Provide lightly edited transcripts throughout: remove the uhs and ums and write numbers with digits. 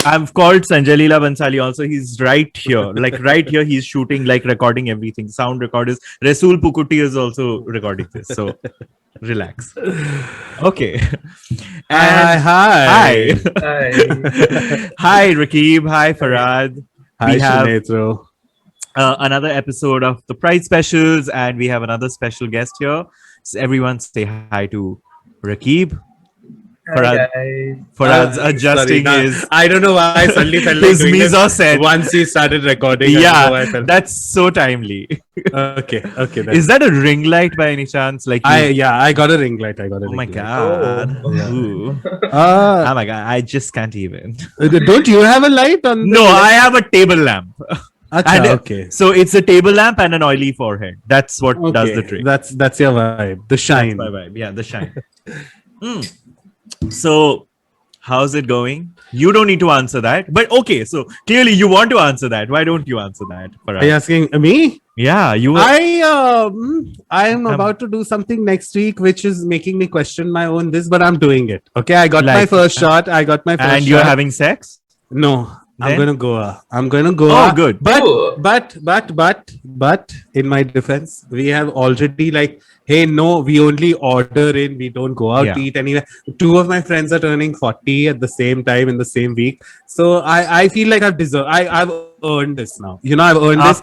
I've called Sanjay Leela Bansali also. He's right here. Like right here, he's shooting, like recording everything. Sound recorders. Rasool Pukuti is also recording this. So relax. Okay. Hi, And hi. hi. Hi. Hi, Raqeeb. Hi, Farhad. Hi, We have Sunetro. another episode of the Pride Specials, and we have another special guest here. So everyone say hi to Raqeeb. Hi Farhad, guys. Farhad's Sorry, adjusting his I don't know why I suddenly felt like his doing this miso set. once he started recording. I don't know why I Yeah, felt. that's so timely. Okay. Is that a ring light by any chance? Like, I got a ring light. I got a oh ring my light. god, Oh. Yeah. ooh, Uh, oh my god, I just can't even. don't you have a light on? No, I have a table lamp. Acha, And okay. So it's a table lamp and an oily forehead. That's what does Okay. the trick. That's your vibe. The shine. That's my vibe. Yeah, the shine. So, how's it going? You don't need to answer that. But okay, so clearly you want to answer that. Why don't you answer that? Are you asking me? Yeah, you were. I am about to do something next week, which is making me question my own this, but I'm doing it. Okay, I got my Like- first shot. I got my first and shot. you're having sex? No, I'm Then? gonna Goa. I'm gonna Goa. Oh, good. But in my defense, we have already like, hey, no, we only order in. We don't go out Yeah. to eat anywhere. Two of my friends are turning 40 at the same time in the same week. So I feel like I've earned this now. You know, I've earned this.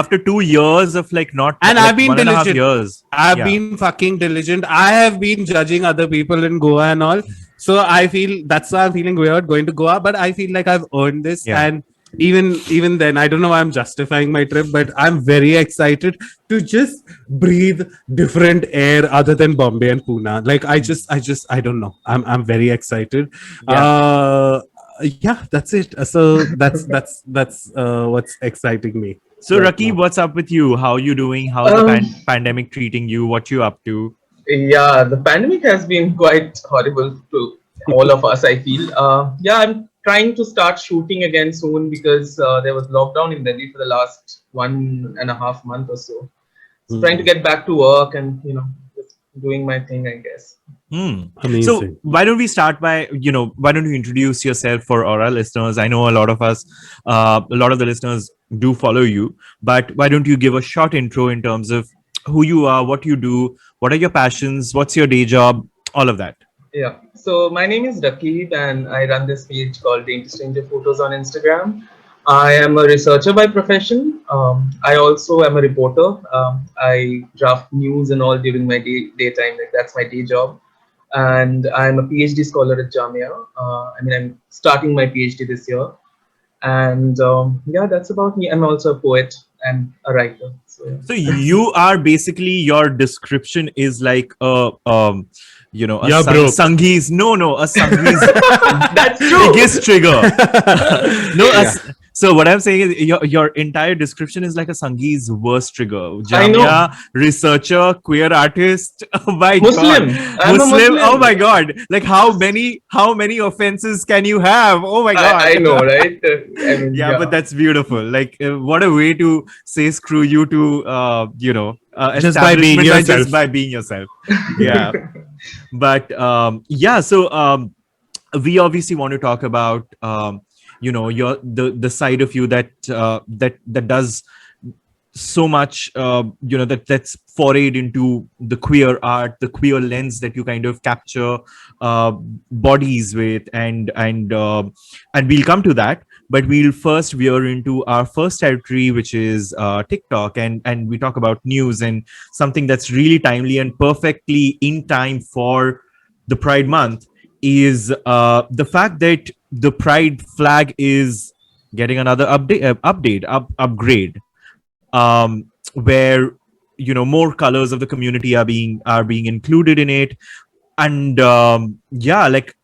After 2 years of like not And like I've been 1.5 diligent. years. I've Yeah. been fucking diligent. I have been judging other people in Goa and all. So I feel that's why I'm feeling weird going to Goa. But I feel like I've earned this. Yeah. And even then, I don't know why I'm justifying my trip, but I'm very excited to just breathe different air other than Bombay and Pune. Like I don't know. I'm very excited. Yeah, that's it. So that's what's exciting me. So right Raqeeb, now. what's up with you? How you doing? How's the pandemic treating you? What you up to? Yeah, the pandemic has been quite horrible to all of us, I feel. Yeah, I'm trying to start shooting again soon because there was lockdown in Delhi for the last 1.5 months or so. So trying to get back to work and, just doing my thing, I guess. Amazing. So why don't we start by, why don't you introduce yourself for our listeners? I know a lot of us, a lot of the listeners do follow you, but why don't you give a short intro in terms of who you are, what you do, what are your passions, what's your day job, all of that. Yeah, so my name is Raqeeb and I run this page called Dainty Stranger Photos on Instagram. I am a researcher by profession. I also am a reporter. I draft news and all during my daytime, like that's my day job. And I'm a PhD scholar at Jamia. I'm starting my PhD this year. And yeah, that's about me. I'm also a poet and a writer. So you are basically, your description is like a You're broke. Sanghi's, a Sanghi's That's true. biggest trigger. So what I'm saying is your entire description is like a Sanghi's worst trigger. I know. Jamia, researcher, queer artist. Oh my Muslim. god. I'm a Muslim. Oh my god. Like how many offenses can you have? Oh my god. I know, right? Yeah, but that's beautiful. Like what a way to say screw you to Just by being establishment yourself. just by being yourself. Yeah. But so we obviously want to talk about your the side of you that does so much that's forayed into the queer art, the queer lens that you kind of capture bodies with, and we'll come to that. But we'll first veer into our first territory, which is TikTok, and we talk about news and something that's really timely and perfectly in time for the Pride Month is the fact that the Pride flag is getting another upgrade, where more colors of the community are being included in it, and like,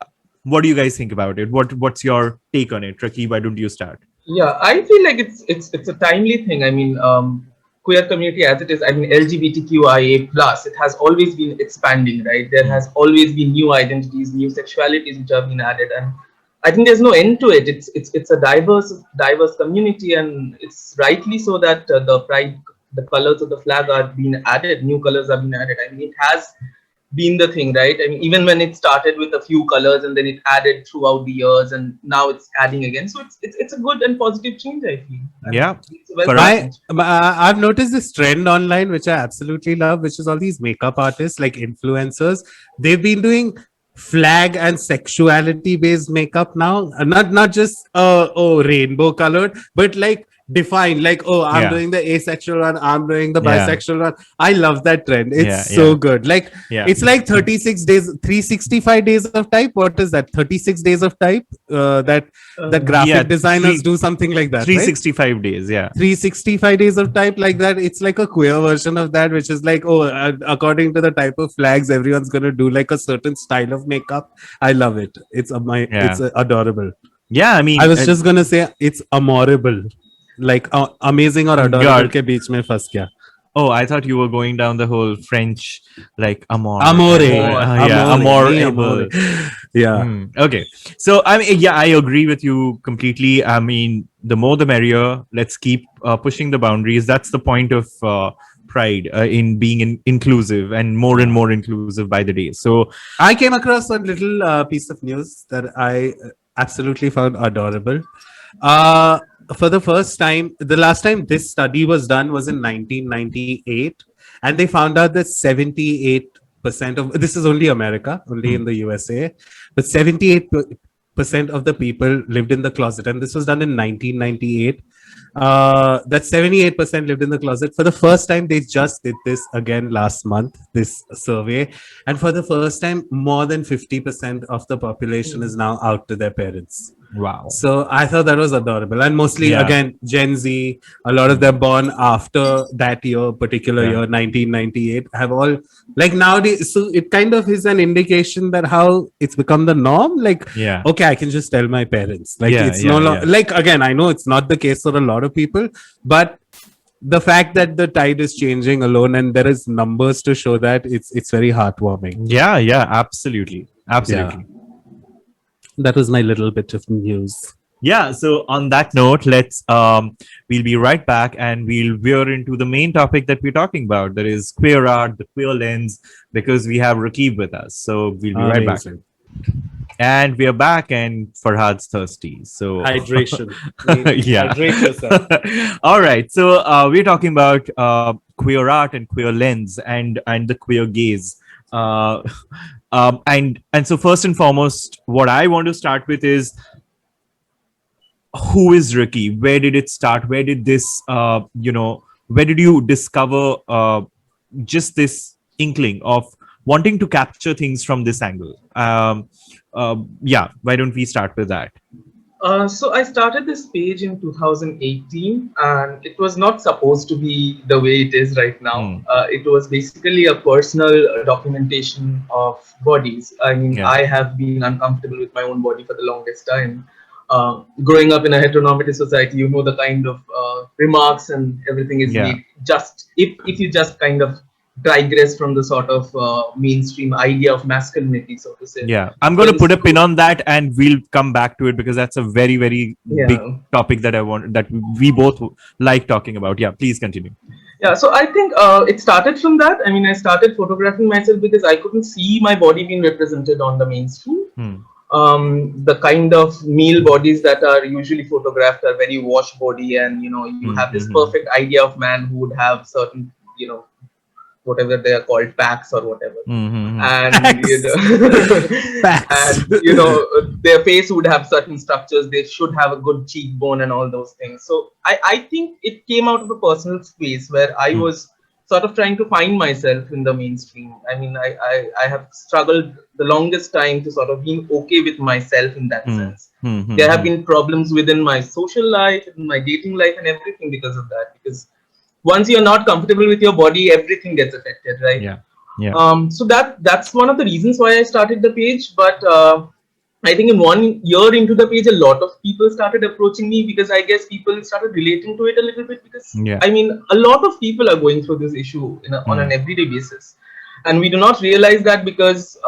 what do you guys think about it? What's your take on it, Raqeeb? Why don't you start? Yeah, I feel like it's a timely thing. Queer community as it is, LGBTQIA plus, it has always been expanding, right? There has always been new identities, new sexualities which have been added, and I think there's no end to it. It's a diverse community, and it's rightly so that the colors of the flag are being added, new colors are being added. It has been the thing, right? I mean, even when it started with a few colors and then it added throughout the years, and now it's adding again. So it's a good and positive change, I feel. And Yeah. it's a welcome Farhad? change. I've noticed this trend online, which I absolutely love, which is all these makeup artists, like influencers. They've been doing flag and sexuality based makeup now. Not just rainbow colored, but like defined. Like, oh, I'm Yeah. doing the asexual one, I'm doing the Yeah. bisexual one. I love that trend. It's Yeah. so Yeah. good. Like, Yeah. it's like 36 days, 365 days of type. What is that? 36 days of type. That Yeah. graphic designers do something like that, right? 365 days. Yeah. 365 days of type, like that. It's like a queer version of that, which is like, oh, according to the type of flags, everyone's going to do like a certain style of makeup. I love it. Yeah. It's adorable. Yeah. I mean, I was just going to say it's amorable, like amazing or adorable God. ke beech mein fas gaya. Oh, I thought you were going down the whole French, like amor. Amore, Yeah, amore, mi amorable. amore. Yeah. Okay. So, I mean, yeah, I agree with you completely. I mean, the more the merrier. Let's keep pushing the boundaries. That's the point of pride in being inclusive and more inclusive by the day. So, I came across one little piece of news that I absolutely found adorable. For the first time, the last time this study was done was in 1998, and they found out that 78% of this is only America, only in the USA, but 78% of the people lived in the closet, and this was done in 1998. That 78% lived in the closet. For the first time, they just did this again last month, this survey. And for the first time, more than 50% of the population is now out to their parents. wow. So I thought that was adorable. And mostly, Yeah. again, Gen Z, a lot of them born after that year, particular Yeah. year, 1998, have all, like, nowadays. So it kind of is an indication that how it's become the norm. Like, Yeah. okay, I can just tell my parents. Like, Yeah, it's yeah, no longer, yeah. like, again, I know it's not the case for a lot of people, but the fact that the tide is changing alone and there is numbers to show that, it's very heartwarming. Yeah. Yeah. Absolutely. Absolutely. That was my little bit of news. Yeah. So on that note, we'll be right back and we'll veer into the main topic that we're talking about. That is queer art, the queer lens, because we have Raqeeb with us. So we'll be right back. Amazing. And we are back, and Farhad's thirsty. So Hydration. yeah. Hydrate yourself. All right. So we're talking about queer art and queer lens and the queer gaze. And so first and foremost, what I want to start with is, who is Ricky? Where did it start? Where did this where did you discover just this inkling of wanting to capture things from this angle? Yeah, why don't we start with that? So I started this page in 2018, and it was not supposed to be the way it is right now. It was basically a personal documentation of bodies. I mean, Yeah. I have been uncomfortable with my own body for the longest time. Growing up in a heteronormative society, you know the kind of remarks and everything is Yeah. made. Just if you just kind of digress from the sort of mainstream idea of masculinity, so to say. Yeah, I'm going to put a pin on that, and we'll come back to it because that's a very, very big topic that we both like talking about. Yeah, please continue. Yeah, so I think it started from that. I mean, I started photographing myself because I couldn't see my body being represented on the mainstream. The kind of male bodies that are usually photographed are very wash body, and you have this perfect idea of man who would have certain, whatever they are called, packs or whatever, and Facts. and their face would have certain structures. They should have a good cheekbone and all those things. So I think it came out of a personal space where I was sort of trying to find myself in the mainstream. I mean, I have struggled the longest time to sort of be okay with myself in that sense. There have been problems within my social life, in my dating life, and everything because of that. Because once you're not comfortable with your body, everything gets affected, right? Yeah. So that's one of the reasons why I started the page. But I think in 1 year into the page, a lot of people started approaching me because I guess people started relating to it a little bit. Because I mean, a lot of people are going through this issue on an everyday basis, and we do not realize that because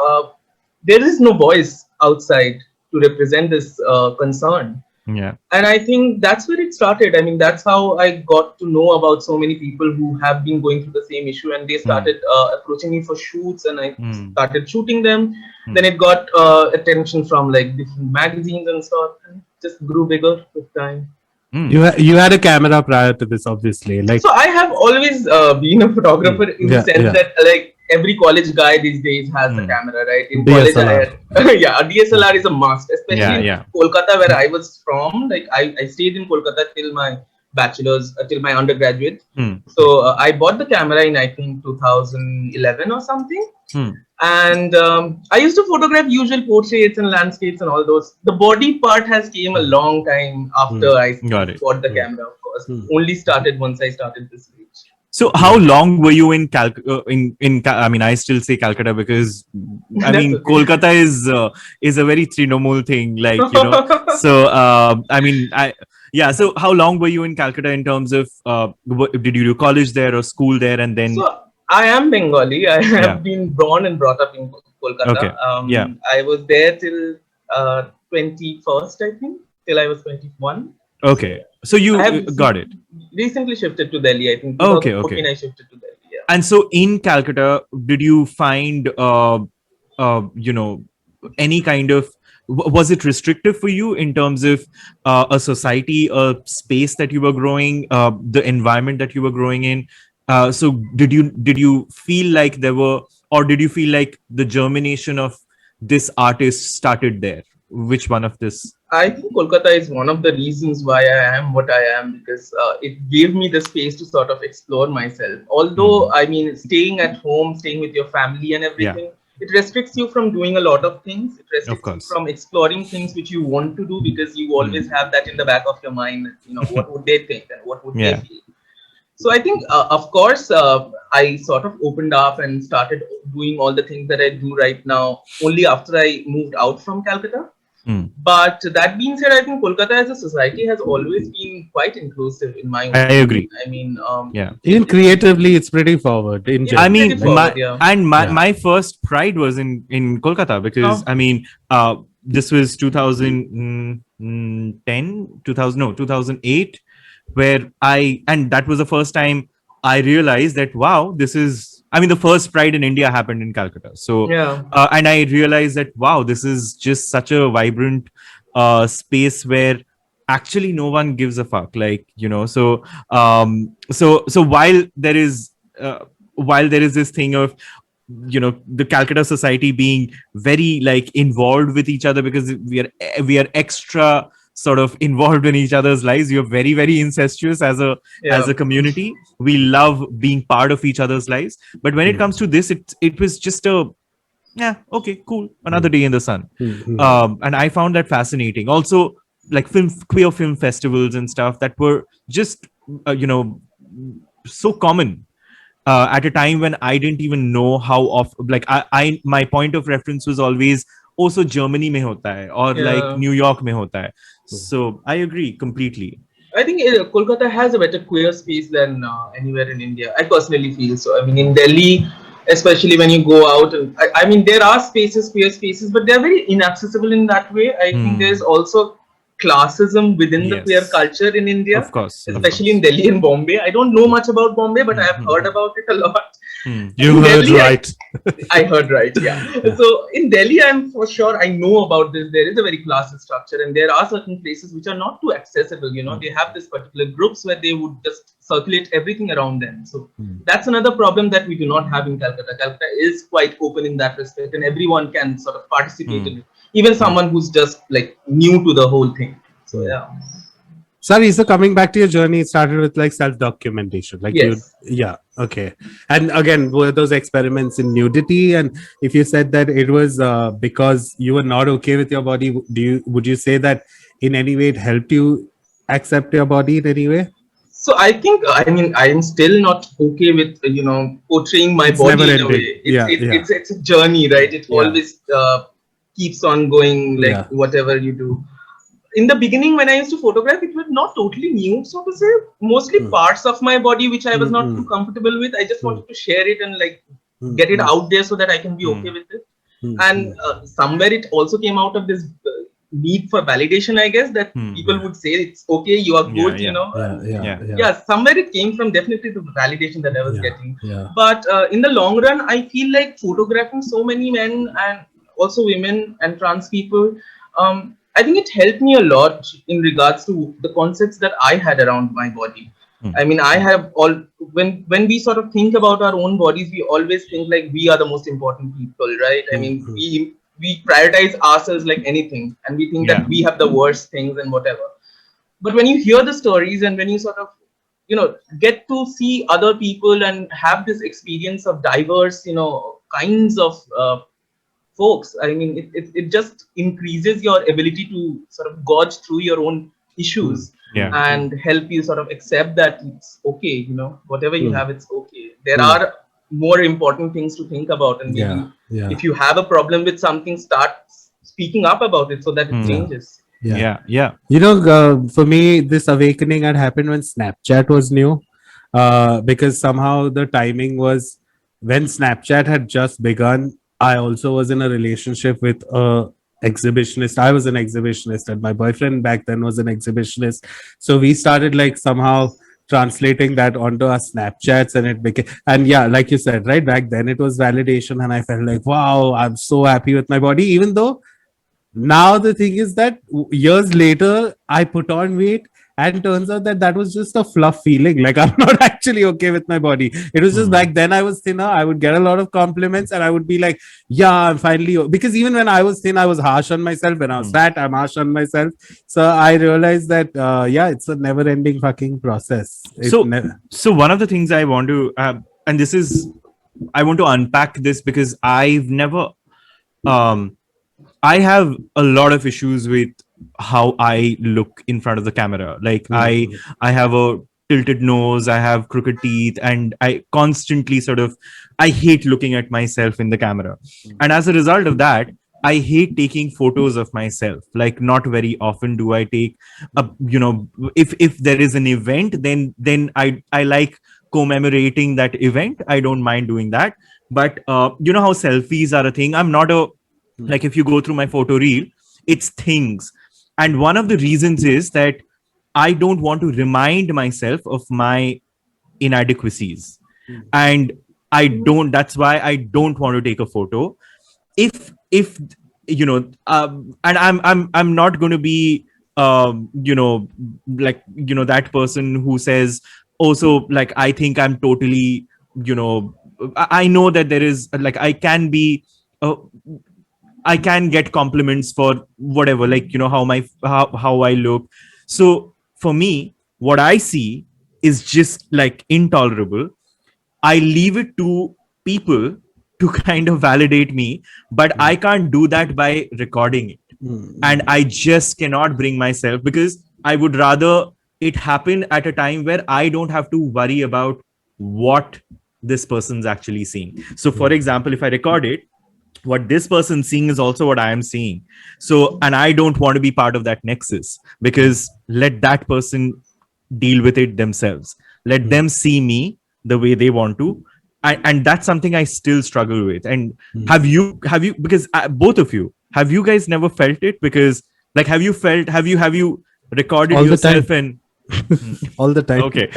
there is no voice outside to represent this concern. Yeah. And I think that's where it started. I mean, that's how I got to know about so many people who have been going through the same issue, and they started approaching me for shoots, and I started shooting them. Then it got attention from like different magazines and stuff, and just grew bigger with time. You had a camera prior to this, obviously. Like, So I have always been a photographer in the sense that like every college guy these days has a camera, right? In college, I DSLR. had yeah, a DSLR is a must, especially Yeah. in Kolkata where I was from. Like I stayed in Kolkata till my bachelor's, till my undergraduate. So I bought the camera in I think 2011 or something. And I used to photograph usual portraits and landscapes and all those. The body part has came a long time after I bought the camera, of course. Only started once I started this page. So how long were you in I mean, I still say Calcutta because I mean Kolkata is a very Trinamool thing, like, you know. So I mean, so how long were you in Calcutta in terms of did you do college there or school there, and then? So I am Bengali. I have been born and brought up in Kolkata. I was there till 21st, I think, till I was 21. Okay, so you got it. Recently shifted to Delhi. I think 2014 I shifted to Delhi. Yeah. And so in Calcutta, did you find you know, any kind of, was it restrictive for you in terms of a society, a space that you were growing, the environment that you were growing in? So did you feel like there were, or did you feel like the germination of this artist started there? Which one of this? I think Kolkata is one of the reasons why I am what I am, because it gave me the space to sort of explore myself. Although, I mean, staying at home, staying with your family and everything, it restricts you from doing a lot of things. It restricts you from exploring things which you want to do, because you always have that in the back of your mind. You know, what would they think and what would they feel? So I think, of course, I sort of opened up and started doing all the things that I do right now only after I moved out from Calcutta. But that being said, I think Kolkata as a society has always been quite inclusive, in my opinion. I agree. I mean, even creatively, it's pretty forward. I mean, my first pride was in Kolkata, because I mean, this was 2008, where and that was the first time I realized that, wow, this is, I mean, the first Pride in India happened in Calcutta. So, and I realized that, wow, this is just such a vibrant space where actually no one gives a fuck. Like, you know, so while there is this thing of, you know, the Calcutta society being very like involved with each other, because we are extra sort of involved in each other's lives. We are very, very incestuous as a community. We love being part of each other's lives. But when it comes to this, it was just okay, cool, another day in the sun. And I found that fascinating. Also, like queer film festivals and stuff that were just you know, so common at a time when I didn't even know how like I my point of reference was always also Germany mein hota hai, or like New York mein hota hai. So I agree completely. I think Kolkata has a better queer space than anywhere in India. I personally feel so. I mean, in Delhi, especially when you go out, and I mean, there are spaces, queer spaces, but they're very inaccessible in that way. I think there's also classism within the queer culture in India, of course, especially in Delhi and Bombay. I don't know much about Bombay, but I have heard about it a lot. You heard right. I heard right, yeah. So in Delhi, I'm for sure, I know about this. There is a very classist structure, and there are certain places which are not too accessible. You know, they have this particular groups where they would just circulate everything around them. So that's another problem that we do not have in Calcutta. Calcutta is quite open in that respect, and everyone can sort of participate in it. Even someone who's just like new to the whole thing. So yeah. Sorry, so coming back to your journey, it started with like self-documentation. Like okay. And again, were those experiments in nudity? And if you said that it was because you were not okay with your body, would you say that in any way it helped you accept your body in any way? So I think, I mean, I am still not okay with, you know, portraying my body in a way. It's a journey, right? It always keeps on going, like whatever you do. In the beginning, when I used to photograph, it was not totally nude, so to say. Mostly parts of my body which I was not too comfortable with. I just wanted to share it and like get it out there so that I can be okay with it. And somewhere it also came out of this need for validation, I guess, that people would say it's okay, you are good, you know. Yeah, somewhere it came from, definitely the validation that I was getting. But in the long run, I feel like photographing so many men and also women and trans people, I think it helped me a lot in regards to the concepts that I had around my body. I mean, I have all, when we sort of think about our own bodies, we always think like we are the most important people, right? I mean, we prioritize ourselves like anything, and we think that we have the worst things and whatever. But when you hear the stories and when you sort of, you know, get to see other people and have this experience of diverse, you know, kinds of folks, I mean, it just increases your ability to sort of gauge through your own issues and help you sort of accept that it's okay, you know, whatever you have, it's okay. There are more important things to think about, and maybe if you have a problem with something, start speaking up about it so that it changes. You know, for me, this awakening had happened when Snapchat was new, because somehow the timing was when Snapchat had just begun. I also was in a relationship with a exhibitionist. I was an exhibitionist, and my boyfriend back then was an exhibitionist. So we started like somehow translating that onto our Snapchats, and it became, and yeah, like you said, right back then it was validation, and I felt like, wow, I'm so happy with my body, even though now the thing is that years later I put on weight, and turns out that that was just a fluff feeling. Like I'm not actually okay with my body. It was just back then I was thinner. I would get a lot of compliments, and I would be like, yeah, I'm finally, because even when I was thin, I was harsh on myself. When I was fat, I'm harsh on myself. So I realized that yeah, it's a never ending fucking process. So one of the things I want to and this is, I want to unpack this because I've never I have a lot of issues with how I look in front of the camera. Like I have a tilted nose, I have crooked teeth, and I constantly I hate looking at myself in the camera. And as a result of that, I hate taking photos of myself. Like not very often do I take you know, if there is an event, then I like commemorating that event. I don't mind doing that. But you know how selfies are a thing. I'm not a, like if you go through my photo reel, it's things. And one of the reasons is that I don't want to remind myself of my inadequacies. And that's why I don't want to take a photo. If you know, and I'm not going to be you know, like, you know, that person who says also, like, I think I'm totally, you know, I know that there is, like, I can be I can get compliments for whatever, like, you know, how I look. So for me, what I see is just like intolerable. I leave it to people to kind of validate me, but I can't do that by recording it. And I just cannot bring myself, because I would rather it happen at a time where I don't have to worry about what this person's actually seeing. So for example, if I record it, what this person's seeing is also what I am seeing. So, and I don't want to be part of that nexus, because let that person deal with it themselves. Let them see me the way they want to. And that's something I still struggle with. And have you, because both of you, have you guys never felt it? Because like, have you recorded all yourself and all the time? Okay.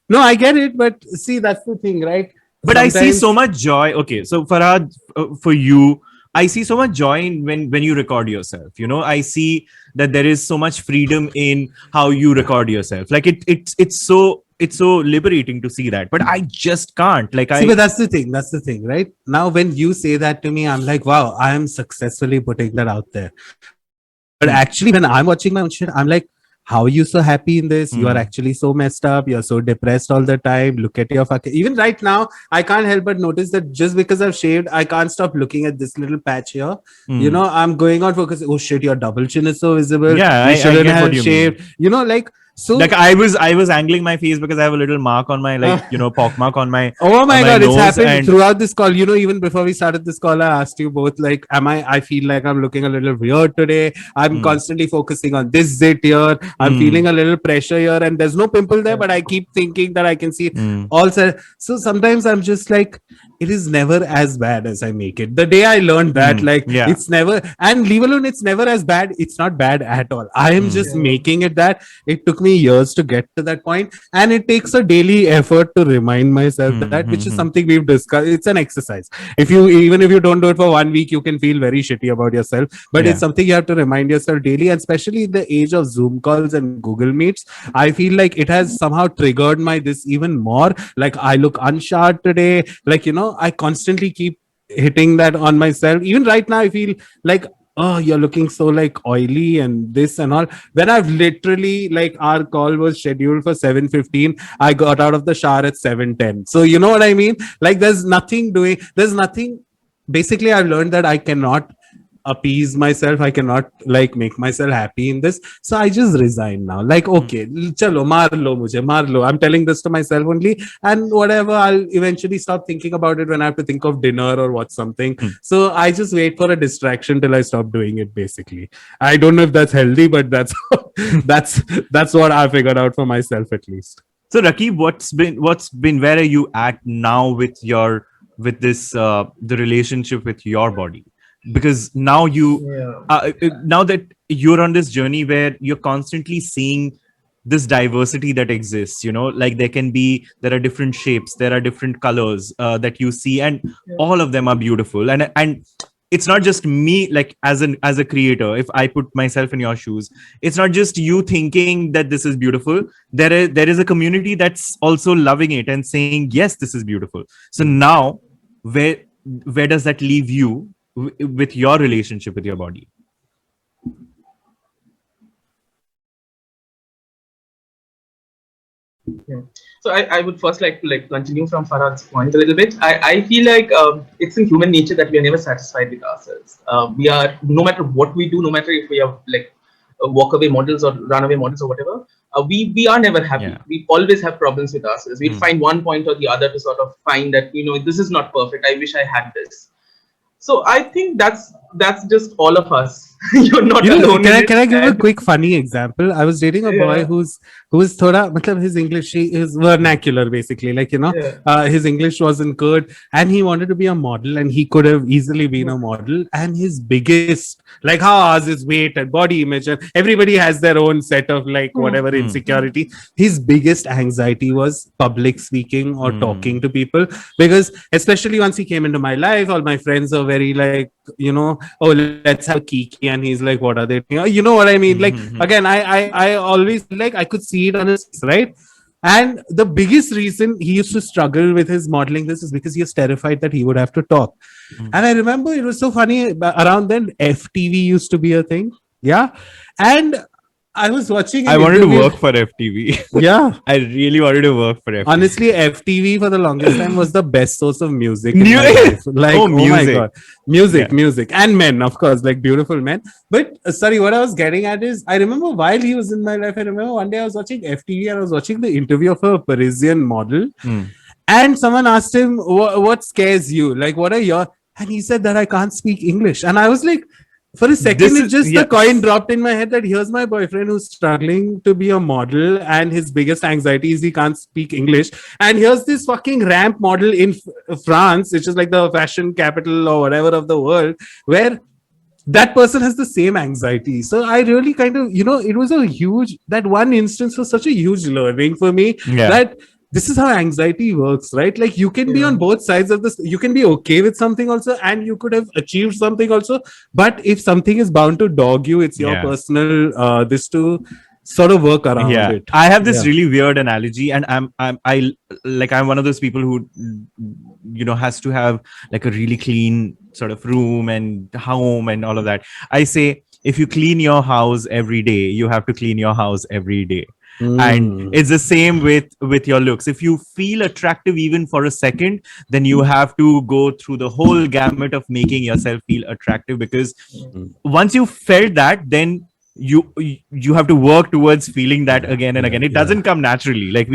No, I get it. But see, that's the thing, right? But sometimes I see so much joy. Okay, so Farhad, for you, I see so much joy in when you record yourself. You know, I see that there is so much freedom in how you record yourself. Like it's so liberating to see that. But I just can't. Like but that's the thing. That's the thing, right? Now, when you say that to me, I'm like, wow, I am successfully putting that out there. But actually, when I'm watching my own shit, I'm like, how are you so happy in this? You are actually so messed up. You're so depressed all the time. Look at your fucking... Even right now, I can't help but notice that just because I've shaved, I can't stop looking at this little patch here. You know, I'm going on focus. Oh shit, your double chin is so visible. Yeah, you shouldn't I get have what you shaved. mean. You know, like... So Like I was angling my face because I have a little mark on my, like, pock mark on my oh my God, it's nose, happened and throughout this call. Even before we started this call, I asked you both, like, I feel like I'm looking a little weird today. I'm Mm. constantly focusing on this zit here. I'm feeling a little pressure here, and there's no pimple there, but I keep thinking that I can see it Mm. all. So sometimes I'm just like, it is never as bad as I make it. The day I learned that, like, Yeah. it's never, and leave alone, it's never as bad. It's not bad at all. I am just Yeah. making it that. It took me years to get to that point, and it takes a daily effort to remind myself that, which is something we've discussed. It's an exercise. Even if you don't do it for 1 week, you can feel very shitty about yourself, but Yeah. it's something you have to remind yourself daily. And especially in the age of Zoom calls and Google Meets, I feel like it has somehow triggered my this even more. Like, I look unsharp today, like, I constantly keep hitting that on myself. Even right now, I feel like, oh, you're looking so, like, oily and this and all, when I've literally, like, our call was scheduled for 7:15. I got out of the shower at 7:10. So you know what I mean? Like, there's nothing. Basically, I've learned that I cannot appease myself. I cannot, like, make myself happy in this. So I just resign now. Like, okay, chalo, maar lo. I'm telling this to myself only, and whatever, I'll eventually stop thinking about it when I have to think of dinner or watch something. So I just wait for a distraction till I stop doing it. Basically, I don't know if that's healthy, but that's that's what I figured out for myself, at least. So Raqeeb, what's been where are you at now with this the relationship with your body? Because now Yeah. now that you're on this journey where you're constantly seeing this diversity that exists, like there are different shapes, there are different colors that you see, and all of them are beautiful. And it's not just me, like, as a creator. If I put myself in your shoes, it's not just you thinking that this is beautiful. There is a community that's also loving it and saying, yes, this is beautiful. So now, where where does that leave you with your relationship with your body? Yeah. So I would first like to continue from Farhad's point a little bit. I feel like it's in human nature that we are never satisfied with ourselves. We are, no matter what we do, no matter if we are like walk away models or runaway models or whatever, we are never happy. Yeah. We always have problems with ourselves. We'll find one point or the other to sort of find that, this is not perfect. I wish I had this. So I think that's just all of us. You're not alone. Can I give a quick funny example? I was dating a boy Yeah. who's thoda, matlab, his English is vernacular, basically, like, Yeah. his English wasn't good, and he wanted to be a model, and he could have easily been a model. And his biggest, like, how ours is weight and body image, and everybody has their own set of, like, whatever insecurity. His biggest anxiety was public speaking or talking to people, because especially once he came into my life, all my friends are very like, oh, let's have a kiki, and he's like, what are they doing? You know what I mean? Like, again, I always, like, I could see it on his face, right? And the biggest reason he used to struggle with his modeling this is because he was terrified that he would have to talk. And I remember it was so funny, around then FTV used to be a thing. Yeah. And I was watching I wanted to work for FTV. Yeah. I really wanted to work for FTV. Honestly, FTV for the longest time was the best source of music. In Mu- my life. Like, Oh, oh my music. God. Music. And men, of course, like beautiful men. But sorry, what I was getting at is, I remember while he was in my life, I remember one day I was watching FTV and I was watching the interview of a Parisian model. And someone asked him, what scares you? Like, what are your... And he said that I can't speak English. And I was like, for a second, the coin dropped in my head that here's my boyfriend who's struggling to be a model, and his biggest anxiety is he can't speak English. And here's this fucking ramp model in France, which is like the fashion capital or whatever of the world, where that person has the same anxiety. So I really kind of, it was that one instance was such a huge learning for me, that this is how anxiety works, right? Like, you can be on both sides of this. You can be okay with something also, and you could have achieved something also. But if something is bound to dog you, it's your personal this to sort of work around it. I have this really weird analogy, and I'm one of those people who has to have like a really clean sort of room and home and all of that. I say, if you clean your house every day, you have to clean your house every day. And it's the same with your looks. If you feel attractive even for a second, then you have to go through the whole gamut of making yourself feel attractive, because once you felt that, then you have to work towards feeling that again and again. It doesn't come naturally. Like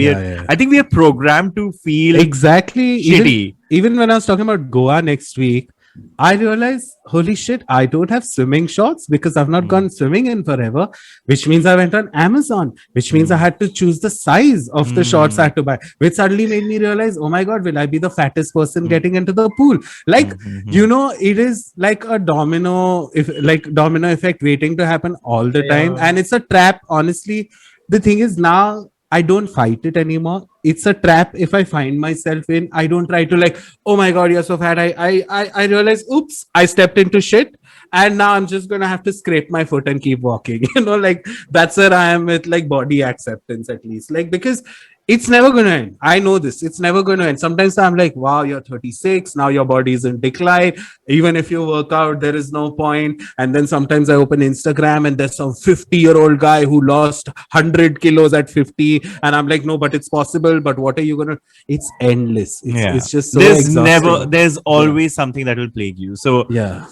I think we are programmed to feel exactly. shitty. Even when I was talking about Goa next week, I realized, holy shit, I don't have swimming shorts because I've not gone swimming in forever, which means I went on Amazon, which means I had to choose the size of the shorts I had to buy, which suddenly made me realize, oh my God, will I be the fattest person getting into the pool? Like, it is like a domino effect waiting to happen all the time. And it's a trap, honestly. The thing is, now I don't fight it anymore. It's a trap. If I find myself in, I don't try to like, oh my God, you're so fat. I realize, oops, I stepped into shit, and now I'm just gonna have to scrape my foot and keep walking. Like that's where I am with like body acceptance, at least. Like, because it's never gonna end. I know this. It's never gonna end. Sometimes I'm like, wow, you're 36. Now your body is in decline. Even if you work out, there is no point. And then sometimes I open Instagram and there's some 50-year-old guy who lost 100 kilos at 50. And I'm like, no, but it's possible. But what are you gonna? It's endless. It's just so exhausting. There's always something that will plague you. So yeah.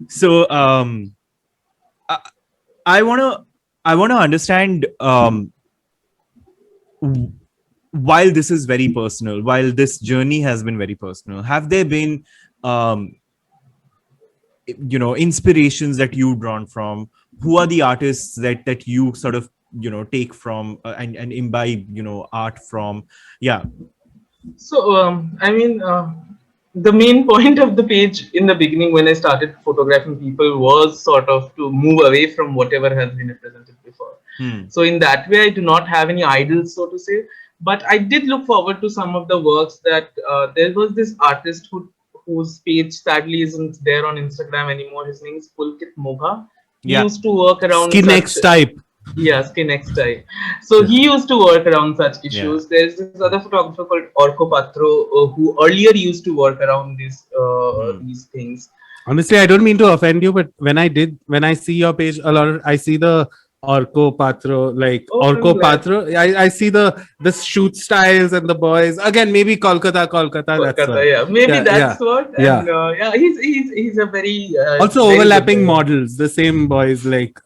So I wanna understand, while this is very personal, while this journey has been very personal, have there been inspirations that you've drawn from? Who are the artists that you sort of take from and imbibe art from? Yeah. So the main point of the page in the beginning when I started photographing people was sort of to move away from whatever has been represented before. So in that way, I do not have any idols, so to say, but I did look forward to some of the works that there was this artist whose page sadly isn't there on Instagram anymore. His name is Pulkit Mogha. He used to work around Skin X type. Yeah, Skin X type. So he used to work around such issues. There's this other photographer called Orko Patro who earlier used to work around these things. Honestly, I don't mean to offend you, but when I see your page a lot, I see the Orko Patro, Patro. I see the shoot styles and the boys. Again, maybe Kolkata. That's what. And, he's a very also very overlapping models. The same boys, like.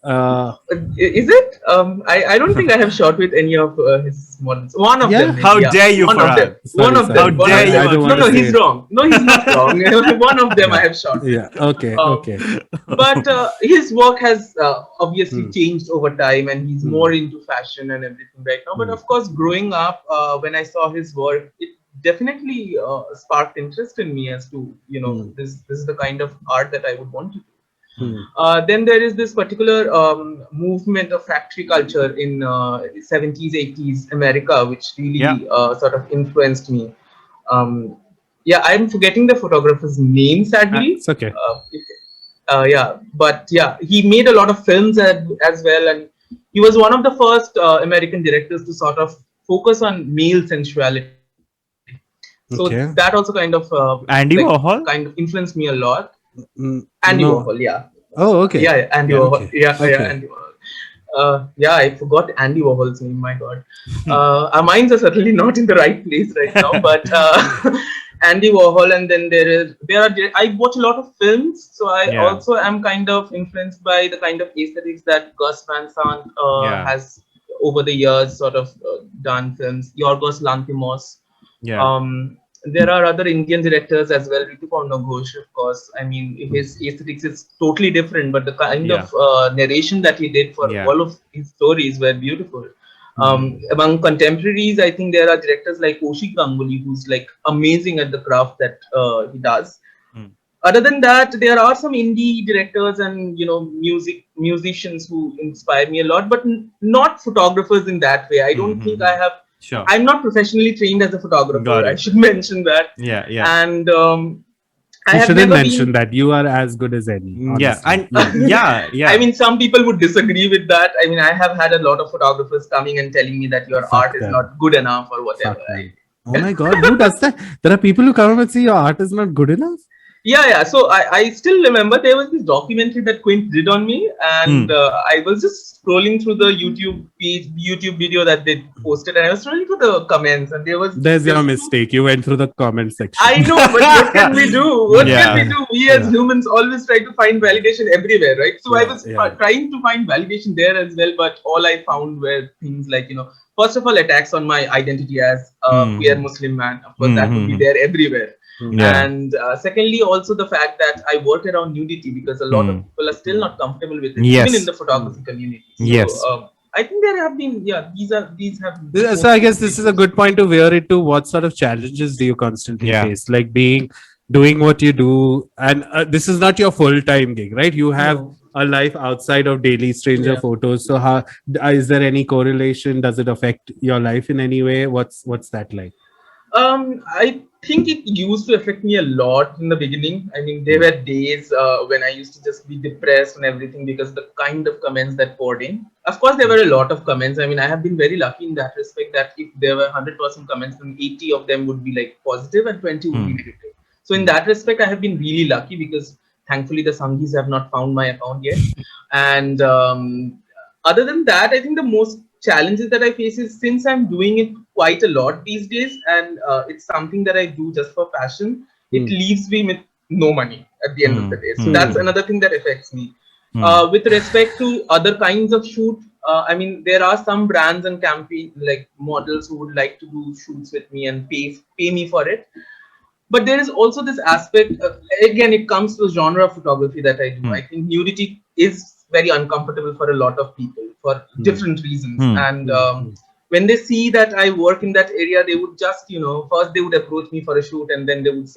Is it? I don't think I have shot with any of his models. One of them. How dare you, Farhad? One of them. How dare you? No, he's wrong. No, he's not wrong. One of them I have shot. Yeah. Okay. But his work has obviously changed over time, and he's more into fashion and everything right now. But of course, growing up, when I saw his work, it definitely sparked interest in me as to this is the kind of art that I would want to do. Then there is this particular movement of factory culture in 70s, 80s America, which really sort of influenced me. I'm forgetting the photographer's name, sadly. It's okay. He made a lot of films as well, and he was one of the first American directors to sort of focus on male sensuality. So that also kind of Andy Warhol kind of influenced me a lot. Andy Warhol, yeah. Oh, okay. Yeah, Andy Warhol. Okay. Yeah, Andy Warhol. I forgot Andy Warhol's name. My God, our minds are certainly not in the right place right now. But Andy Warhol, and then I watch a lot of films, so I also am kind of influenced by the kind of aesthetics that Gus Van Sant has over the years sort of done films. Yorgos Lanthimos. There are other Indian directors as well. Rituparna Ghosh, of course. I mean, his aesthetics is totally different, but the kind of narration that he did for all of his stories were beautiful. Among contemporaries, I think there are directors like Kaushik Ganguly, who's like amazing at the craft that he does. Other than that, there are some indie directors and musicians who inspire me a lot, but not photographers in that way. I don't think I have. Sure. I'm not professionally trained as a photographer. I should mention that. And I shouldn't mention that. You are as good as any. Honestly. I mean, some people would disagree with that. I mean, I have had a lot of photographers coming and telling me that your art is not good enough or whatever. Oh my God, who does that? There are people who come and say your art is not good enough. Yeah. So I still remember there was this documentary that Quint did on me, and I was just scrolling through the YouTube video that they posted, and I was scrolling through the comments, and There's there your was mistake. You went through the comment section. I know, but what can we do? What can we Yeah. do? We as humans always try to find validation everywhere, right? So I Yeah, was yeah. trying to find validation there as well, but all I found were things like, first of all, attacks on my identity as a queer Muslim man. Of course, that would be there everywhere. Yeah. And secondly, also the fact that I work around nudity because a lot of people are still not comfortable with it, even in Yes. the photography community. So Yes. I think there have been, these have. So I guess this is a good point to veer it to. What sort of challenges do you constantly Yeah. face? Like doing what you do, and this is not your full-time gig, right? You have No. a life outside of daily stranger Yeah. photos. So how is there any correlation? Does it affect your life in any way? What's that like? I think it used to affect me a lot in the beginning. I mean, there were days when I used to just be depressed and everything because the kind of comments that poured in. Of course, there were a lot of comments. I mean, I have been very lucky in that respect that if there were 100% comments, then 80 of them would be like positive and 20 would be negative. So in that respect, I have been really lucky because thankfully the Sanghis have not found my account yet. And other than that, I think the most challenges that I face is since I'm doing it quite a lot these days, and it's something that I do just for passion, it leaves me with no money at the end of the day. So that's another thing that affects me. With respect to other kinds of shoot, I mean, there are some brands and campaign like models who would like to do shoots with me and pay me for it. But there is also this aspect, again, it comes to the genre of photography that I do. I think nudity is very uncomfortable for a lot of people for different reasons. And when they see that I work in that area, they would just, first they would approach me for a shoot and then they would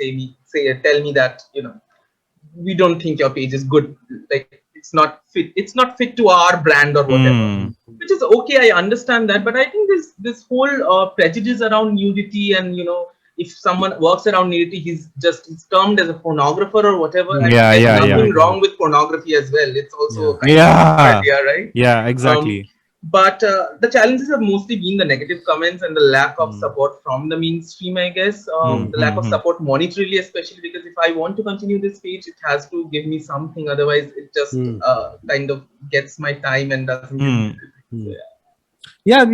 tell me that, we don't think your page is good. Like it's not fit to our brand or whatever. Which is okay, I understand that. But I think this whole prejudice around nudity and, if someone works around nudity, he's termed as a pornographer or whatever. And there's nothing wrong with pornography as well. It's also kind of a idea, right? Yeah, exactly. But the challenges have mostly been the negative comments and the lack of support from the mainstream, I guess. The lack of support monetarily, especially because if I want to continue this page, it has to give me something. Otherwise, it just kind of gets my time and doesn't give me anything. So, Yeah,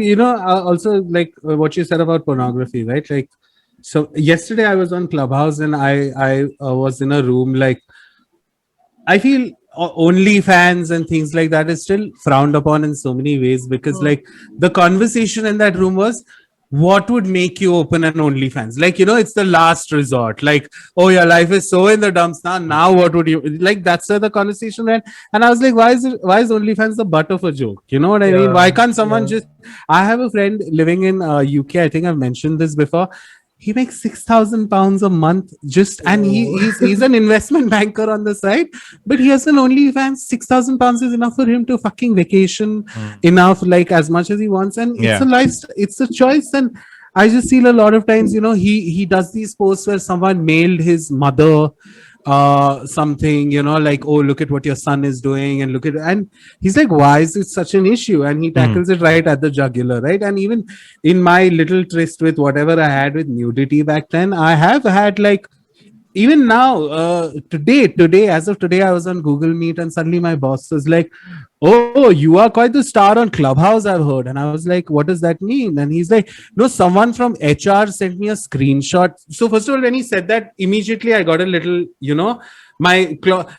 also like what you said about pornography, right? Like, so yesterday I was on Clubhouse and I was in a room. Like, I feel OnlyFans and things like that is still frowned upon in so many ways because like the conversation in that room was, what would make you open an OnlyFans? Like, it's the last resort. Like, oh, your life is so in the dumps now. Now, what would you like? That's where the conversation went. And I was like, why is OnlyFans the butt of a joke? You know what I mean? Why can't someone just? I have a friend living in UK. I think I've mentioned this before. He makes £6,000 a month and he's an investment banker on the side, but he has an OnlyFans. £6,000 is enough for him to fucking vacation enough, like as much as he wants, and it's a lifestyle, it's a choice. And I just feel a lot of times, he does these posts where someone mailed his mother something, like, oh, look at what your son is doing, and he's like, why is it such an issue? And he tackles it right at the jugular, right? And even in my little tryst with whatever I had with nudity back then, I have had like, even now, today, as of today, I was on Google Meet and suddenly my boss was like, oh, you are quite the star on Clubhouse, I've heard. And I was like, what does that mean? And he's like, no, someone from HR sent me a screenshot. So first of all, when he said that, immediately I got a little,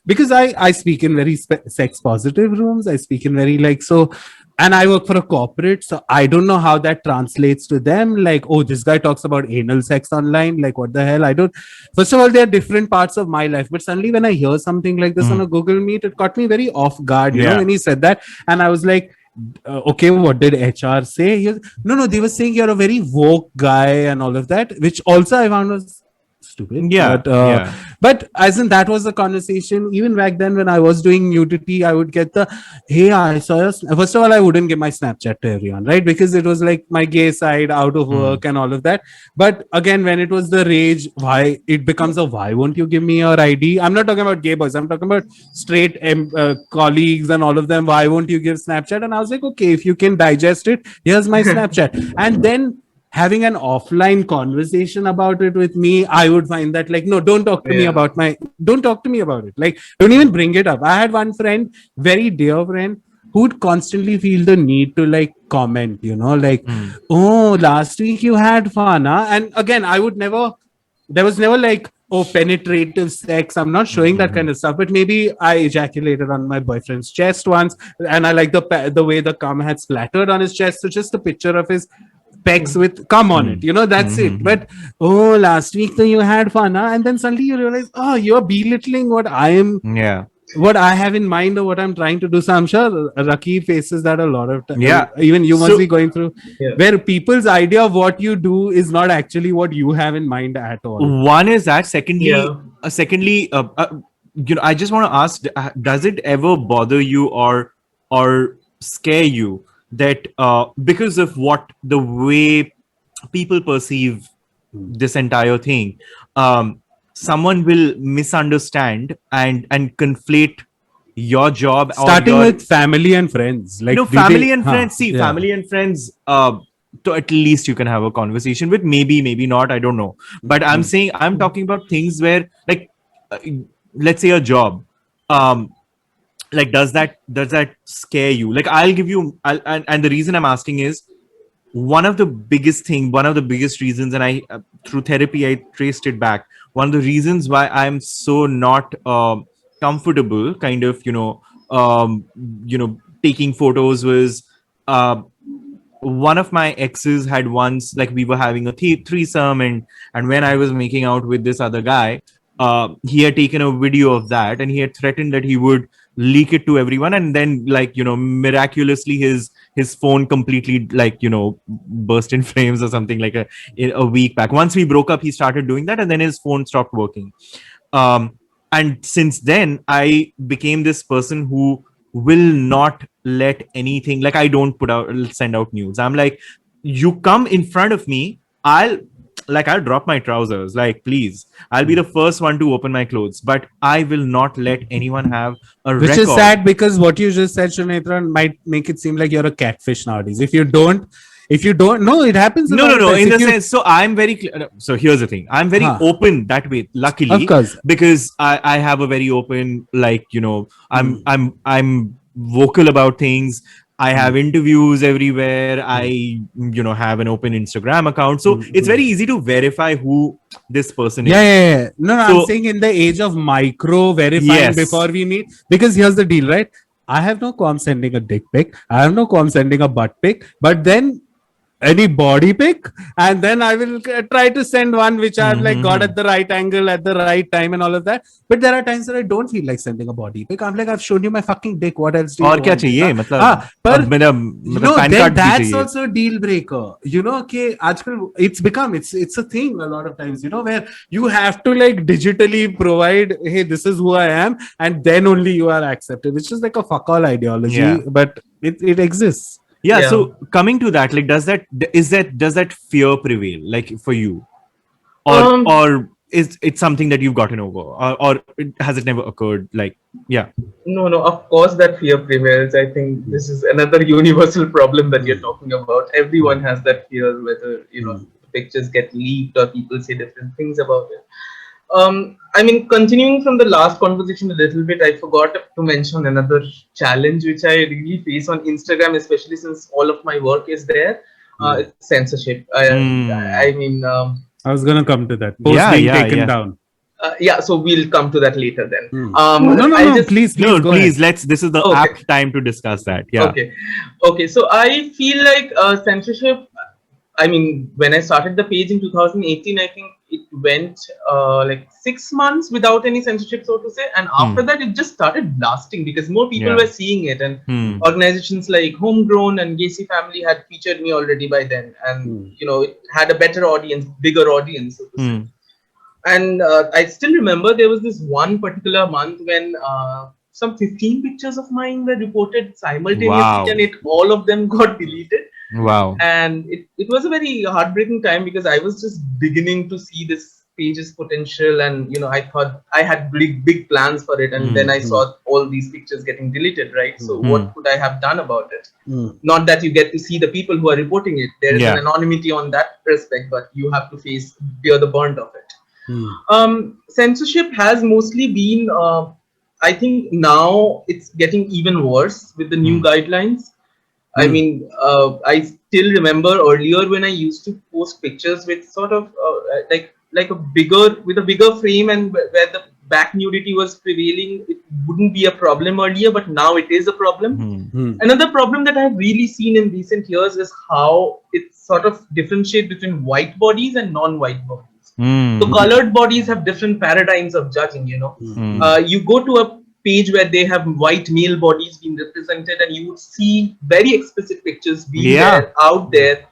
because I speak in very sex positive rooms. I speak in very and I work for a corporate, so I don't know how that translates to them. Like, oh, this guy talks about anal sex online. Like, what the hell? I don't. First of all, there are different parts of my life, but suddenly when I hear something like this on a Google Meet, it caught me very off guard. You know, when he said that, and I was like, okay, what did HR say? No, they were saying you're a very woke guy and all of that, which also I found was stupid. But as in that was the conversation. Even back then when I was doing nudity, I would get hey, I saw your first of all, I wouldn't give my Snapchat to everyone, right? Because it was like my gay side out of work and all of that. But again, when it was the rage, why it becomes why won't you give me your ID? I'm not talking about gay boys, I'm talking about straight colleagues and all of them. Why won't you give Snapchat? And I was like, okay, if you can digest it, here's my Snapchat. And then having an offline conversation about it with me, I would find that like, no, don't talk to me about don't talk to me about it. Like, don't even bring it up. I had one friend, very dear friend, who'd constantly feel the need to like comment, like, oh, last week you had fun, huh? And again, I would never, there was never like, oh, penetrative sex. I'm not showing that kind of stuff, but maybe I ejaculated on my boyfriend's chest once, and I like the way the cum had splattered on his chest. So just a picture of his pecs with cum on it, that's it. But oh, last week though you had fun, huh? And then suddenly you realize, oh, you're belittling what I am. Yeah. What I have in mind or what I'm trying to do. So I'm sure Raqeeb faces that a lot of times. Yeah. Even you must be going through where people's idea of what you do is not actually what you have in mind at all. One is that. Secondly, I just want to ask: does it ever bother you or scare you that because of the way people perceive this entire thing, someone will misunderstand and conflate your job, starting with family and friends, like family and friends. See, family and friends, so at least you can have a conversation with, maybe not, I don't know, but I'm talking about things where like let's say a job, like does that scare you? Like I'll give you and the reason I'm asking is one of the biggest reasons, and I through therapy I traced it back. One of the reasons why I'm so not comfortable kind of taking photos was one of my exes had once, like, we were having a threesome, and when I was making out with this other guy, he had taken a video of that and he had threatened that he would leak it to everyone, and then like miraculously his phone completely like burst in flames or something, like a week back. Once we broke up, he started doing that and then his phone stopped working. And since then I became this person who will not let anything, like I don't send out nudes. I'm like, you come in front of me, I'll drop my trousers, like, please, I'll be the first one to open my clothes, but I will not let anyone have a which record. is sad, because what you just said, Sunetro, might make it seem like you're a catfish nowadays. If you don't, no, it happens. No. In the sense, so I'm very clear. So here's the thing: I'm very open that way. Luckily, of course, because I have a very open, like I'm vocal about things. I have interviews everywhere. I have an open Instagram account, so it's very easy to verify who this person is. Yeah. No, so, I'm saying in the age of micro verifying before we meet, because here's the deal, right? I have no qualm sending a dick pic. I have no qualm sending a butt pic, but then any body pic, and then I will try to send one which I've like got at the right angle at the right time and all of that. But there are times that I don't feel like sending a body pic. I'm like, I've shown you my fucking dick. What else do you want? That's also a deal breaker. Okay, it's a thing a lot of times, where you have to like digitally provide, hey, this is who I am, and then only you are accepted, which is like a fuck all ideology, but it exists. Yeah, so coming to that, like, does that fear prevail, like, for you, or is it something that you've gotten over, or has it never occurred? Like, No, of course that fear prevails. I think this is another universal problem that you're talking about. Everyone has that fear, whether pictures get leaked or people say different things about it. I mean, continuing from the last conversation a little bit, I forgot to mention another challenge which I really face on Instagram, especially since all of my work is there. It's censorship. I mean, I was gonna come to that. Post being taken down. So we'll come to that later then. Please. This is the apt time to discuss that. Yeah. Okay. So I feel like censorship. I mean, when I started the page in 2018, I think it went like 6 months without any censorship, so to say. And after that, it just started blasting because more people were seeing it. And organizations like Homegrown and Gacy Family had featured me already by then. And, it had a better audience, bigger audience, so to say. And I still remember there was this one particular month when some 15 pictures of mine were reported simultaneously, and all of them got deleted. Wow. And it was a very heartbreaking time because I was just beginning to see this page's potential, and I thought I had big plans for it, and then I saw all these pictures getting deleted, right? So what could I have done about it? Not that you get to see the people who are reporting it. There is an anonymity on that respect, but you have to bear the brunt of it. Censorship has mostly been, I think now it's getting even worse with the new guidelines. I mean, I still remember earlier when I used to post pictures with sort of like a bigger frame, and where the back nudity was prevailing, it wouldn't be a problem earlier, but now it is a problem. Another problem that I've really seen in recent years is how it sort of differentiates between white bodies and non-white bodies. So colored bodies have different paradigms of judging. You go to a page where they have white male bodies being represented, and you would see very explicit pictures being out there,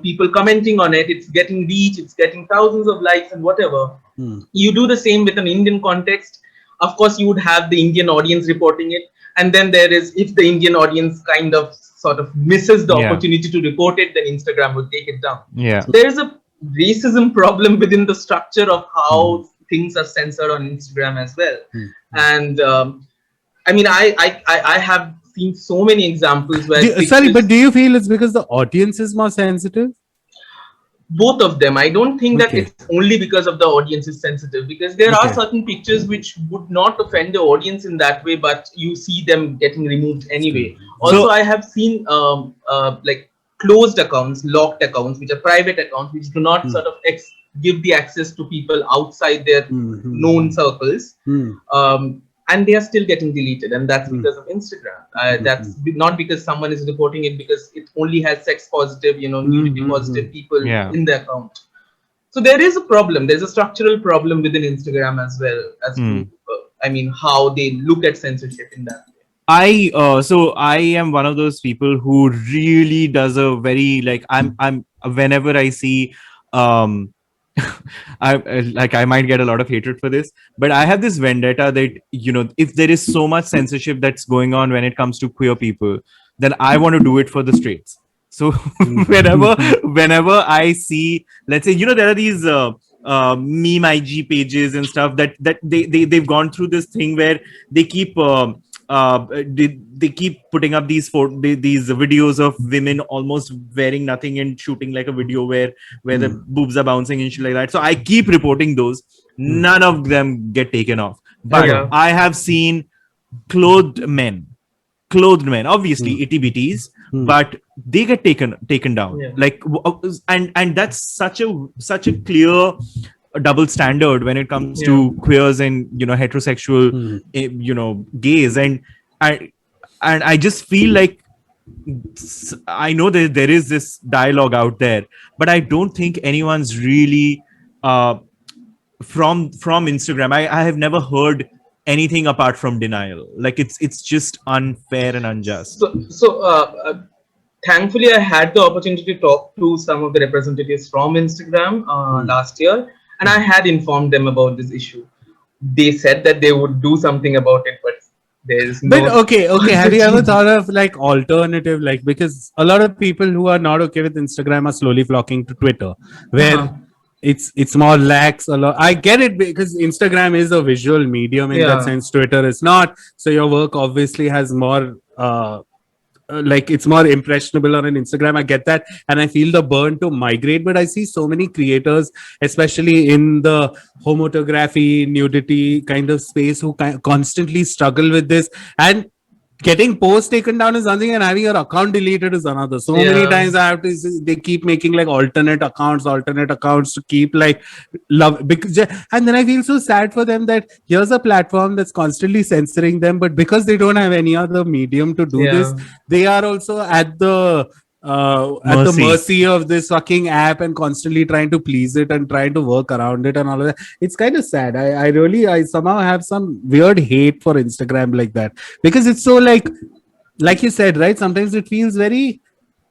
people commenting on it, it's getting reach, it's getting thousands of likes and whatever. You do the same with an Indian context. Of course, you would have the Indian audience reporting it, and then there is, if the Indian audience kind of sort of misses the opportunity to report it, then Instagram would take it down. So there is a racism problem within the structure of how things are censored on Instagram as well. And I mean, I have seen so many examples where but do you feel it's because the audience is more sensitive? Both of them. I don't think that it's only because of the audience is sensitive, because there are certain pictures which would not offend the audience in that way, but you see them getting removed anyway. Also, I have seen like closed accounts, locked accounts, which are private accounts, which do not sort of give the access to people outside their known circles, and they are still getting deleted, and that's because of Instagram. That's not because someone is reporting it, because it only has sex positive, nudity positive people in the account. So there is a problem. There's a structural problem within Instagram as well as to, I mean, how they look at censorship in that way. So I am one of those people who really does a very, like, I'm whenever I see I might get a lot of hatred for this, but I have this vendetta that, if there is so much censorship that's going on when it comes to queer people, then I want to do it for the straights. So whenever I see, let's say, there are these meme IG pages and stuff that they've gone through this thing where they keep they keep putting up these videos of women almost wearing nothing and shooting like a video where the boobs are bouncing and shit like that. So I keep reporting those. None of them get taken off. But I have seen clothed men, obviously itty bitties, but they get taken down. Like, and that's such a clear double standard when it comes to queers and heterosexual gays, and I just feel like, I know that there is this dialogue out there, but I don't think anyone's really from Instagram. I have never heard anything apart from denial. Like, it's just unfair and unjust. So thankfully I had the opportunity to talk to some of the representatives from Instagram last year, and I had informed them about this issue. They said that they would do something about it, but there is no. But okay. Have you ever thought of like alternative, like, because a lot of people who are not okay with Instagram are slowly flocking to Twitter, where it's more lax a lot. I get it, because Instagram is a visual medium in that sense. Twitter is not. So your work obviously has more like, it's more impressionable on an Instagram. I get that, and I feel the burn to migrate. But I see so many creators, especially in the homotography, nudity kind of space, who constantly struggle with this, and getting posts taken down is something, and having your account deleted is another. So many times I have to, they keep making like alternate accounts to keep like love, because, and then I feel so sad for them that here's a platform that's constantly censoring them, but because they don't have any other medium to do this, they are also at the mercy of this fucking app, and constantly trying to please it and trying to work around it and all of that. It's kind of sad. I somehow have some weird hate for Instagram like that, because it's so like you said, right? Sometimes it feels very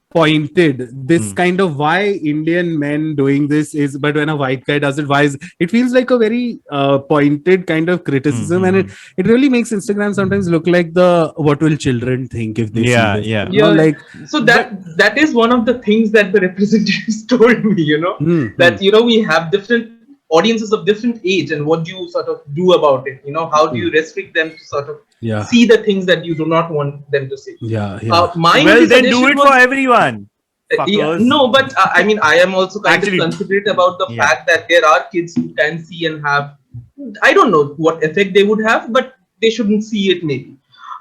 pointed. This kind of, why Indian men doing this is, but when a white guy does it, why is it feels like a very pointed kind of criticism, and it really makes Instagram sometimes look like the what will children think if they see this. Like, so that is one of the things that the representatives told me, that we have different audiences of different age, and what do you sort of do about it? How do you restrict them to sort of Yeah. see the things that you do not want them to see? Yeah. Yeah. My Well, only then do suggestion it was, for everyone, yeah, fuckers. no, but I mean, I am also kind Actually, of considerate about the yeah. fact that there are kids who can see and have, I don't know what effect they would have, but they shouldn't see it maybe.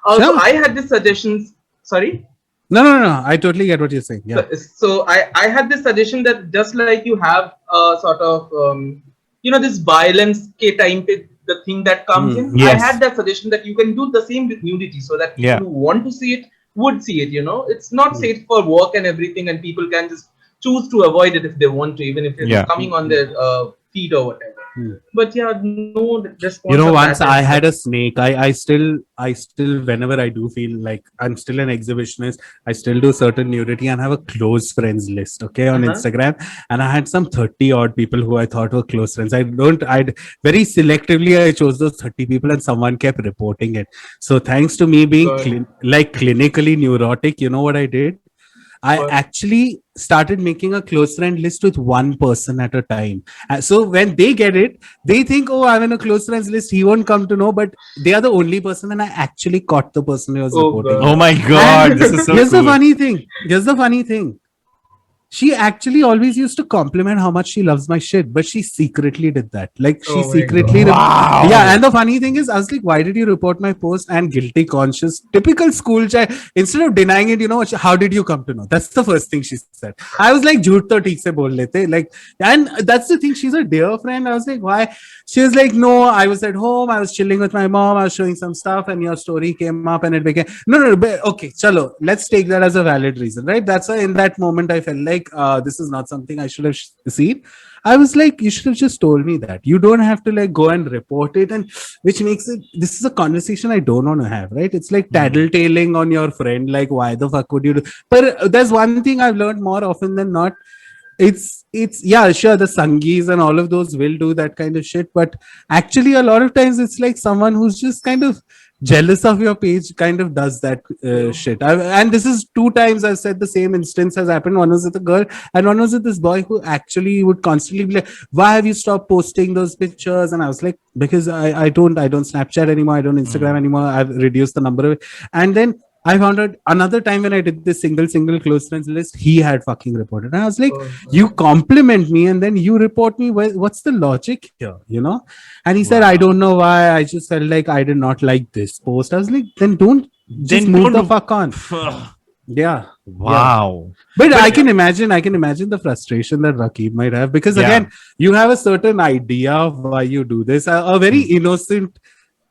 So Sure. I had this suggestions. Sorry. No, no, no. I totally get what you're saying. Yeah. So I had this suggestion that just like you have sort of this violence ke time pe the thing that comes in, I Yes. had that suggestion that you can do the same with nudity, so that people Yeah. who want to see it would see it. It's not safe for work and everything, and people can just choose to avoid it if they want to, even if it's Yeah. coming on their feed or whatever. But yeah, no response You know, on once that I as had well. a snake. I still, whenever I do feel like I'm still an exhibitionist, I still do certain nudity and have a close friends list, okay, on Uh-huh. Instagram. And I had some 30 odd people who I thought were close friends. I'd very selectively, I chose those 30 people and someone kept reporting it. So thanks to me being God. clinically neurotic, you know what I did? I What? actually started making a close friend list with one person at a time. So when they get it, they think, oh, I'm in a close friends list. He won't come to know, but they are the only person. And I actually caught the person who was Oh reporting Oh it. God. my God, And this is so here's the cool. funny thing. Here's the funny thing. She actually always used to compliment how much she loves my shit, but she secretly did that. Like she Oh my secretly, God. Wow. yeah. And the funny thing is, I was like, why did you report my post? And guilty conscious, typical school child. Instead of denying it, you know, how did you come to know? That's the first thing she said. I was like, jhoot to theek se bol lete. Like, and that's the thing. She's a dear friend. I was like, why? She was like, no, I was at home. I was chilling with my mom. I was showing some stuff, and your story came up, and it became no. But okay, chalo. Let's take that as a valid reason, right? That's why in that moment I felt like this is not something I should have seen. I was like, you should have just told me that. You don't have to like go and report it, and which makes it. This is a conversation I don't want to have, right? It's like tattletaling on your friend, like why the fuck would you do? But there's one thing I've learned more often than not. It's yeah, sure, the sangis and all of those will do that kind of shit, but actually a lot of times it's like someone who's just kind of jealous of your page kind of does that shit. And this is two times I've said the same instance has happened. One was with a girl and one was with this boy who actually would constantly be like, why have you stopped posting those pictures? And I was like, because I don't Snapchat anymore, I don't Instagram anymore, I've reduced the number of it. And then I found out another time when I did this single close friends list, he had fucking reported. And I was like, Oh, you compliment me and then you report me. What's the logic here? You know? And he said, I don't know why. I just felt like I did not like this post. I was like, then don't just Then move don't the do- fuck on. Yeah. Wow. But I can imagine the frustration that Raqeeb might have because Yeah. again, you have a certain idea of why you do this, a very innocent,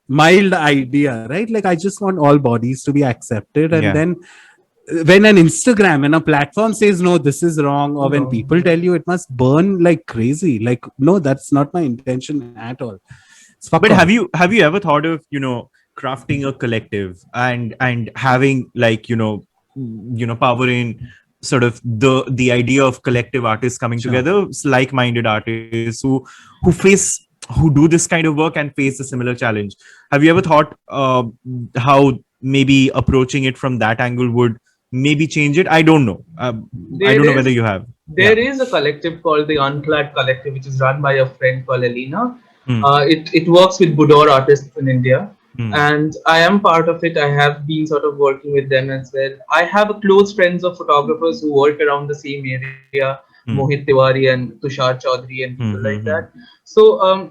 mild idea, right? Like I just want all bodies to be accepted, and Yeah. then when an Instagram and a platform says no, this is wrong, or when No. people tell you it must burn like crazy, like no, that's not my intention at all. It's fuck But off. have you ever thought of crafting a collective and having like power in sort of the idea of collective artists coming Sure. together, like-minded artists who do this kind of work and face a similar challenge. Have you ever thought how maybe approaching it from that angle would maybe change it? I don't know. I There don't know is- whether you have. There is a collective called the Unclad Collective, which is run by a friend called Elena. Hmm. It works with Budor artists in India, Hmm. and I am part of it. I have been sort of working with them as well. I have close friends of photographers who work around the same area, Mohit Tiwari and Tushar Chaudhary and people like that. So,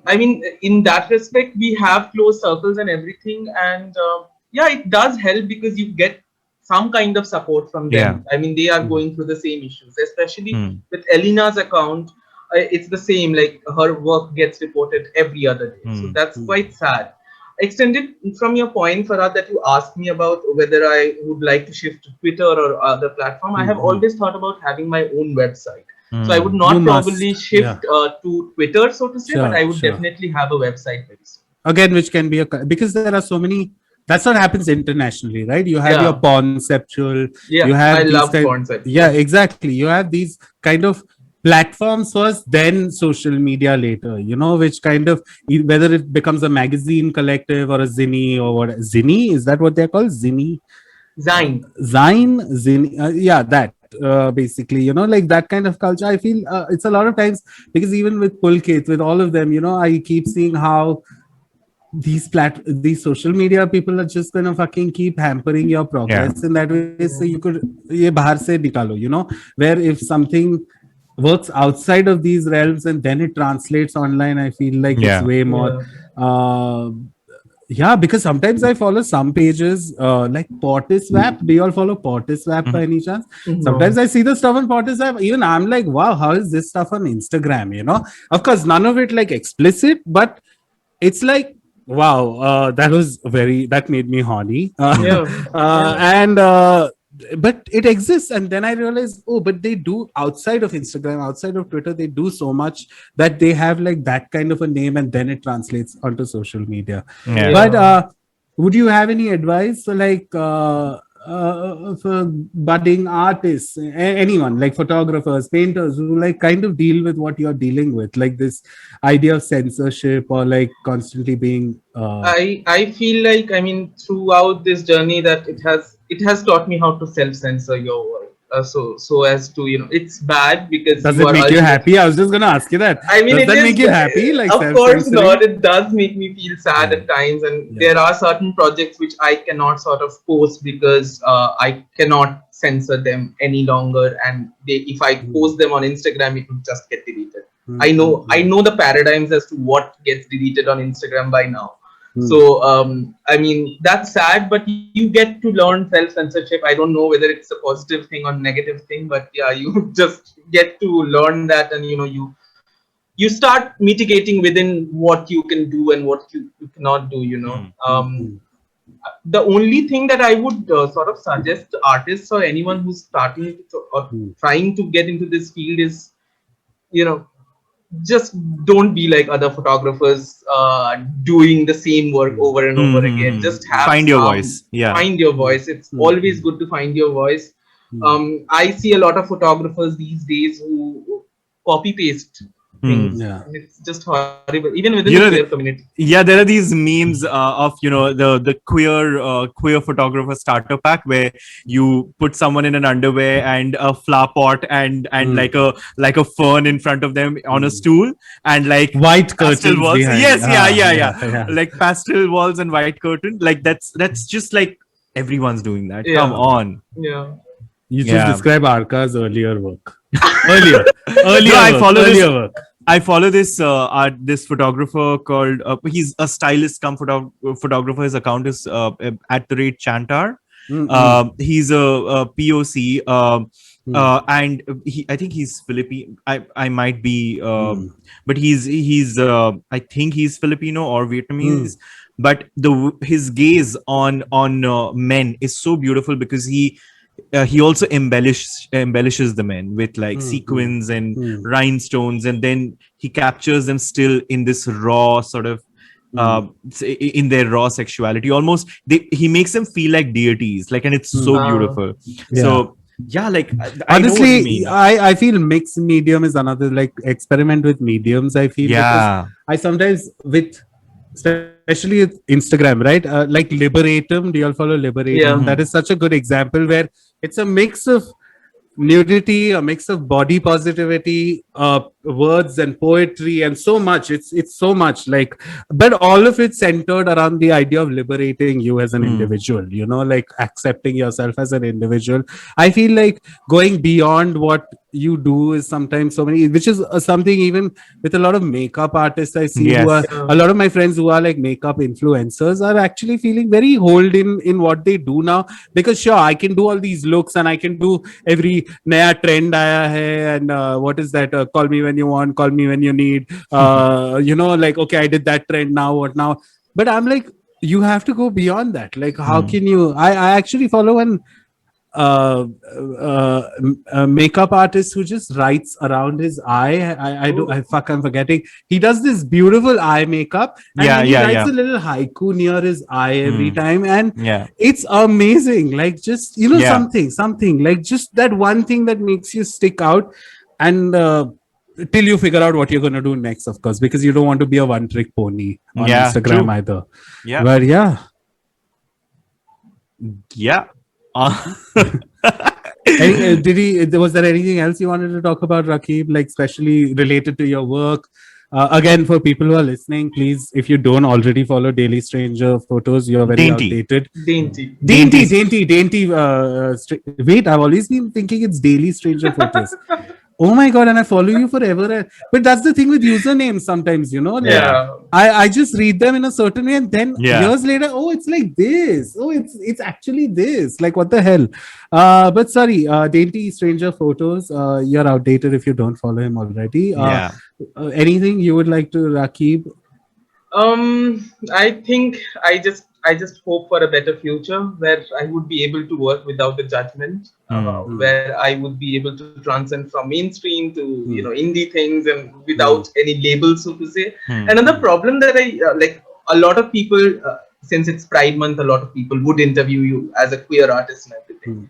I mean, in that respect, we have close circles and everything, and yeah, it does help because you get some kind of support from them. Yeah. I mean, they are going through the same issues, especially Hmm. with Elena's account. It's the same, like her work gets reported every other day. So that's quite sad. Extended from your point, Farhad, that you asked me about whether I would like to shift to Twitter or other platform, I have always thought about having my own website. So I would not You must, probably shift to Twitter, so to say, but Sure, I would sure. definitely have a website very soon. Again, which can be because there are so many. That's what happens internationally, right? You have Yeah. your conceptual. Yeah, You have I these love kind, concepts. Yeah, exactly. You have these kind of platforms first, then social media later. Which kind of whether it becomes a magazine collective or a zine or what. Zine, is that what they're called? Zine. Zine. Zine, yeah, that. basically, like that kind of culture. I feel it's a lot of times, because even with Pulkit, with all of them, I keep seeing how these social media people are just gonna fucking keep hampering your progress in that way. So you could ye bahar se nikalo, where if something works outside of these realms and then it translates online, I feel like it's Yeah. way more. Yeah. Uh, yeah, because sometimes I follow some pages like Portiswap. Do you all follow Portiswap by any chance? Sometimes No. I see the stuff on Portiswap. Even I'm like, wow, how is this stuff on Instagram? Of course, none of it like explicit, but it's like, wow, that made me horny. Yeah. And but it exists, and then I realized, oh, but they do outside of Instagram, outside of Twitter, they do so much that they have like that kind of a name, and then it translates onto social media. Yeah. But would you have any advice for like for budding artists, anyone like photographers, painters, who like kind of deal with what you're dealing with, like this idea of censorship or like constantly being I feel like, I mean, throughout this journey, that it has taught me how to self censor your work. So as to, it's bad because does you it are make you ultimately. happy? I was just gonna ask you that. I mean, Does it that is, make you happy, like of course self-censoring? not. It does make me feel sad at times, and there are certain projects which I cannot sort of post because I cannot censor them any longer, and if I post them on Instagram, it will just get deleted. I know the paradigms as to what gets deleted on Instagram by now. So I mean, that's sad, but you get to learn self censorship. I don't know whether it's a positive thing or negative thing, but yeah, you just get to learn that, and you start mitigating within what you can do and what you cannot do. The only thing that I would sort of suggest to artists or anyone who's starting or trying to get into this field is, you know just don't be like other photographers doing the same work over and over again. Just have Find your voice. Yeah. find your voice. It's always good to find your voice. I see a lot of photographers these days who copy paste things, and it's just horrible, even within the queer community. Yeah, there are these memes of the queer photographer starter pack, where you put someone in an underwear and a flower pot and like a fern in front of them on a stool, and like white pastel curtains walls. behind. Yes, yeah. Like pastel walls and white curtain. Like that's just like everyone's doing that. Yeah. Come on. Yeah. You just describe Arka's earlier work. No, Earlier work. I follow this this photographer called he's a stylist come photographer. His account is at the rate Chantar. He's a POC and I think he's Filipino. I might be but he's I think he's Filipino or Vietnamese. But his gaze on men is so beautiful, because he also embellishes the men with like sequins and rhinestones, and then he captures them still in this raw sort of in their raw sexuality. Almost he makes them feel like deities, like, and it's so beautiful. So yeah, like honestly, I feel mixed medium is another like experiment with mediums. I feel I sometimes especially with Instagram, right? Like Liberatum. Do you all follow Liberatum? Yeah. That is such a good example where it's a mix of nudity, a mix of body positivity, words and poetry, and so much. It's so much like, but all of it centered around the idea of liberating you as an individual. Like accepting yourself as an individual. I feel like going beyond what you do is sometimes so many, which is something even with a lot of makeup artists I see who are a lot of my friends who are like makeup influencers are actually feeling very hold in what they do now, because sure, I can do all these looks and I can do every naya trend aaya hai, and what is that, call me when you want, call me when you need, like, okay, I did that trend, now what now? But I'm like, you have to go beyond that. Like, how can you? I actually follow an a makeup artist who just writes around his eye. I'm forgetting. He does this beautiful eye makeup, and he writes a little haiku near his eye every time, and it's amazing. Like, just something like just that one thing that makes you stick out, and till you figure out what you're going to do next, of course, because you don't want to be a one-trick pony on Instagram either. But Was there anything else you wanted to talk about, Raqeeb, like especially related to your work? Again, for people who are listening, please, if you don't already follow Daily Stranger Photos, you're very Dainty. outdated. Dainty. Dainty. Wait, I've always been thinking it's Daily Stranger Photos. Oh my god, and I follow you forever. But that's the thing with usernames sometimes, like, Yeah. I just read them in a certain way, and then Yeah. years later, oh, it's like this. Oh, it's actually this. Like, what the hell? But sorry, Dainty Stranger Photos, you're outdated if you don't follow him already. Yeah. Anything you would like to, Raqeeb? I think I just hope for a better future where I would be able to work without the judgment, where I would be able to transcend from mainstream to indie things and without any labels, so to say. Another problem that I like, a lot of people, since it's Pride Month, a lot of people would interview you as a queer artist and everything.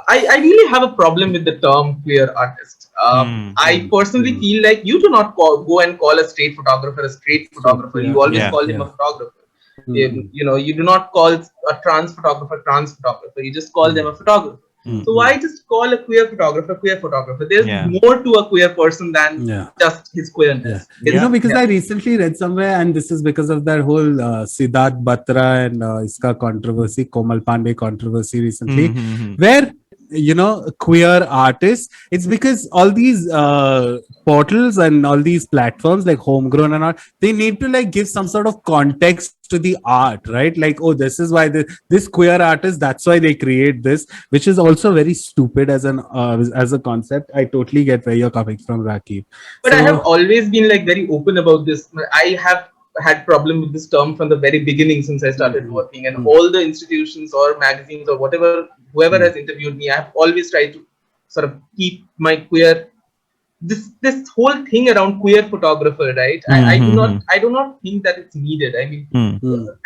I really have a problem with the term queer artist. I personally feel like you do not go and call a straight photographer a straight photographer. You always call him a photographer. You do not call a trans photographer. You just call them a photographer. So why just call a queer photographer? There's more to a queer person than just his queerness. Because I recently read somewhere, and this is because of that whole Siddharth Batra and iska controversy, Komal Pandey controversy recently, where queer artists, it's because all these portals and all these platforms like Homegrown and all, they need to like give some sort of context to the art, right? Like, oh, this is why this queer artist, that's why they create this, which is also very stupid as a concept. I totally get where you're coming from, Raqeeb. But I have always been like very open about this. I have had problem with this term from the very beginning since I started working, and all the institutions or magazines or whoever has interviewed me, I have always tried to sort of keep my queer, this whole thing around queer photographer, right? I do not think that it's needed. I mean,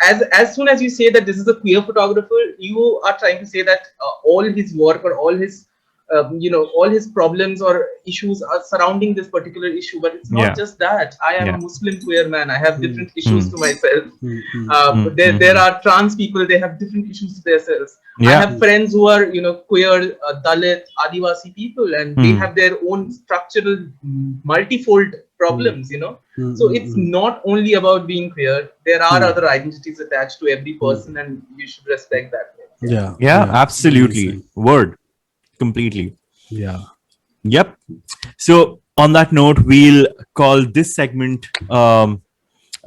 as soon as you say that this is a queer photographer, you are trying to say that all his work or all his all his problems or issues are surrounding this particular issue. But it's not just that. I am a Muslim queer man. I have different issues to myself. There are trans people. They have different issues to themselves. I have friends who are queer, Dalit, Adivasi people, and they have their own structural, multifold problems. So it's not only about being queer. There are other identities attached to every person, and you should respect that. Yeah, absolutely. Word. Completely. Yep. So on that note, we'll call this segment and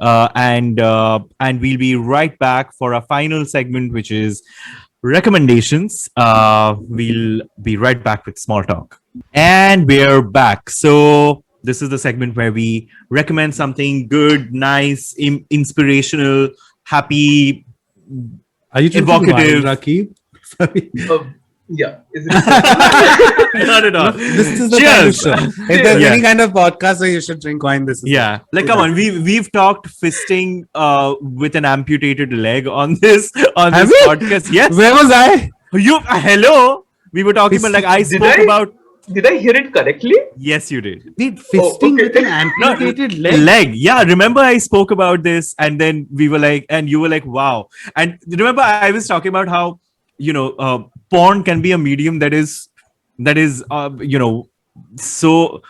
we'll be right back for our final segment, which is recommendations. We'll be right back with small talk, and we're back. So this is the segment where we recommend something good, nice, inspirational, happy, are you evocative, Raqeeb? Sorry. Yeah. Not at all. This is the Cheers. kind of show. If there's any kind of podcast where you should drink wine, this is like come on, we've talked fisting with an amputated leg on this podcast. Yes. Where was I? You hello. We were talking about like I spoke about. Did I hear it correctly? Yes, you did. Did fisting with an amputated leg? Yeah, remember I spoke about this, and then we were like, and you were like, wow. And remember I was talking about how porn can be a medium that is so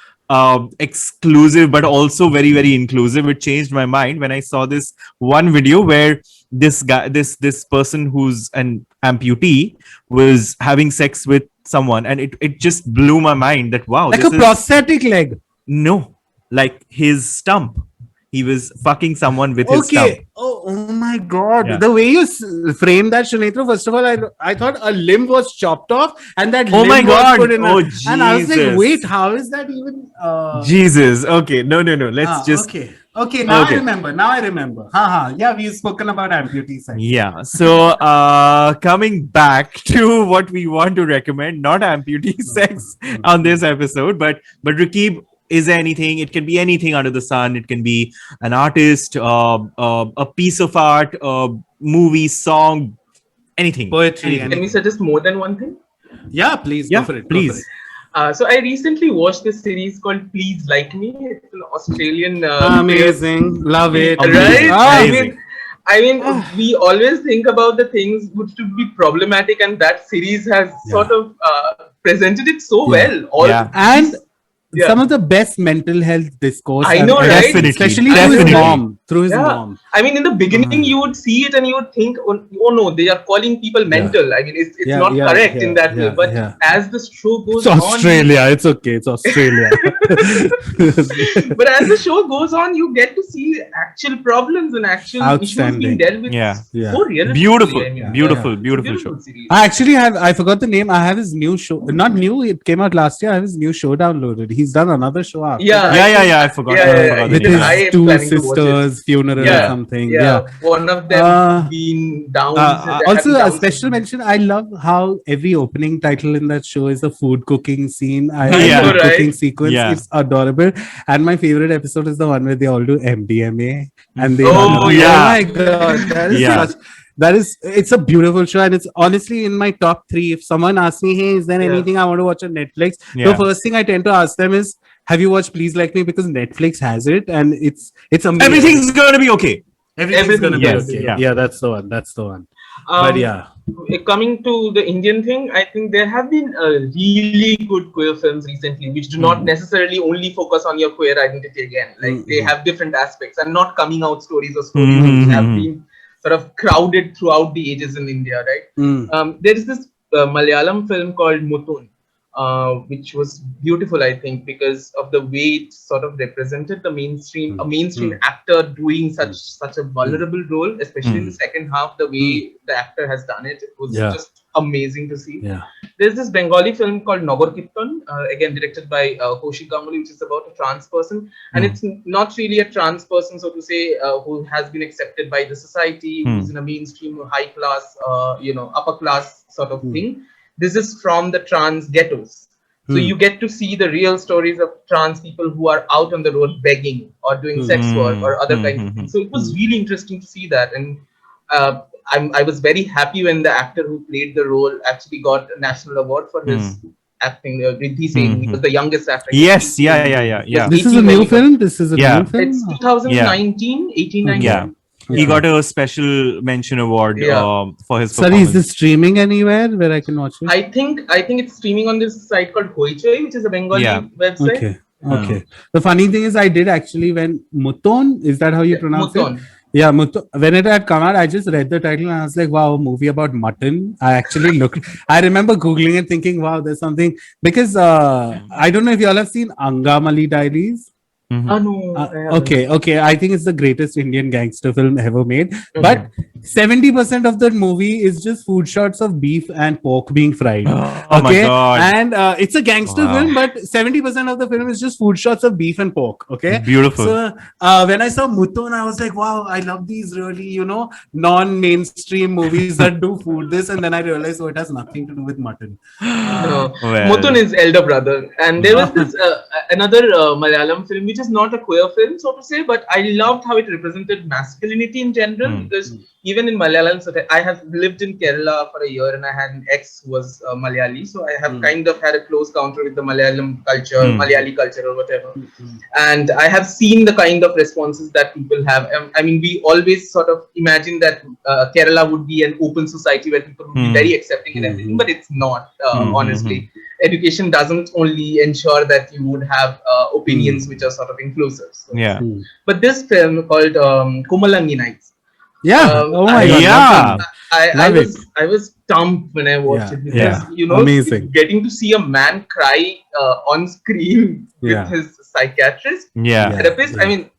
exclusive but also very, very inclusive. It changed my mind when I saw this one video where this guy, this person who's an amputee was having sex with someone, and it just blew my mind that wow, like a prosthetic leg. No, like his stump. He was fucking someone with his stump. Oh my god. The way you framed that, Sunetro, first of all, I thought a limb was chopped off and that limb was put in and I was like, wait, how is that even Jesus. Okay. No. Let's just Okay, now I remember. Yeah, we've spoken about amputee sex. Yeah. So coming back to what we want to recommend, not amputee sex on this episode, but Raqeeb, is there anything? It can be anything under the sun. It can be an artist, a piece of art, a movie, song, anything. Poetry. Can we suggest more than one thing? Yeah, please. Yeah, go for it. please. So I recently watched this series called Please Like Me. It's an Australian. Amazing. Love it. Right? I mean, we always think about the things which should be problematic, and that series has sort of presented it so Yeah. well. All Yeah. And these- yeah. some of the best mental health discourse I know, I've right? Definitely, especially definitely. through his Yeah. mom. I mean, in the beginning, you would see it and you would think, oh no, they are calling people mental. I mean, it's Yeah, not yeah, correct in yeah, that way. yeah, But yeah. as the show It's goes on, Australia. It's okay. It's Australia. but as the show goes on, you get to see actual problems and actual issues being Outstanding. dealt with Yeah. Yeah. so realistically. Beautiful, I mean, beautiful, it's a beautiful show. series. I actually I forgot the name. I have his new show. Not new. It came out last year. I have his new show downloaded. He's done another show after Yeah, that. Yeah. I forgot. Yeah, I yeah, forgot the With name. his I am two planning to watch it. sisters' funeral or Yeah, something. yeah. One of them Uh, being down. Also, having a Down special syndrome. mention. I love how every opening title in that show is a food cooking scene. Yeah. Food Right? cooking sequence. Yeah. It's adorable. And my favorite episode is the one where they all do MDMA and they Oh, run around. yeah. Oh my god, that is Yeah. such. It's a beautiful show, and it's honestly in my top 3. If someone asks me, "Hey, is there Yeah. anything I want to watch on Netflix?" Yeah. The first thing I tend to ask them is, "Have you watched Please Like Me?" Because Netflix has it, and it's amazing. Everything's gonna be okay. Everything's gonna be Yes, okay. yeah. Yeah, that's the one. That's the one. But yeah. Coming to the Indian thing, I think there have been really good queer films recently, which do not necessarily only focus on your queer identity again. Like they have different aspects and not coming out stories or stories which have been sort of crowded throughout the ages in India, right? There is this Malayalam film called Muthun, which was beautiful, I think, because of the way it sort of represented the mainstream actor doing such a vulnerable role, especially in the second half. The way the actor has done it, it was just amazing to see. Yeah. There's this Bengali film called Nagar Kirtan, again directed by Kaushik Ganguly, which is about a trans person, and it's not really a trans person, so to say, who has been accepted by the society, who's in a mainstream, high class, upper class sort of thing. This is from the trans ghettos. So you get to see the real stories of trans people who are out on the road begging or doing sex work or other kinds of things. So it was really interesting to see that. And I was very happy when the actor who played the role actually got a national award for his acting. Riddhi Singh, he was the youngest actor. Yes, yeah. This is a new film. This is a new film. It's 2019, 18, Yeah. He got a special mention award for his Sorry, performance. is this streaming anywhere where I can watch it? I think it's streaming on this site called Hoichoi, which is a Bengali website. Okay. The funny thing is, I did actually when Muton, is that how you pronounce Muton. it? Yeah, when it had come out, I just read the title and I was like, wow, a movie about mutton. I actually I remember Googling it thinking, wow, there's something. Because I don't know if you all have seen Angamali Diaries. No. Okay. I think it's the greatest Indian gangster film ever made. But 70% of that movie is just food shots of beef and pork being fried. Oh my God. And it's a gangster film, but 70% of the film is just food shots of beef and pork. Okay. Beautiful. So when I saw Muthun, I was like, wow, I love these really, non-mainstream movies that do food this. And then I realized, it has nothing to do with mutton. No. Well. Muthun is elder brother. And there was this another Malayalam film, which is not a queer film, so to say, but I loved how it represented masculinity in general, because even in Malayalam, I have lived in Kerala for a year and I had an ex who was Malayali, so I have kind of had a close counter with the Malayalam culture, Malayali culture or whatever. And I have seen the kind of responses that people have. I mean, we always sort of imagine that Kerala would be an open society where people would be very accepting and everything, but it's not, honestly. Education doesn't only ensure that you would have opinions which are sort of inclusive. So. Yeah. But this film called Kumalangi Nights. Yeah. Oh my God. Yeah. I was stumped when I watched it because amazing. Getting to see a man cry on screen with his psychiatrist, therapist. I mean,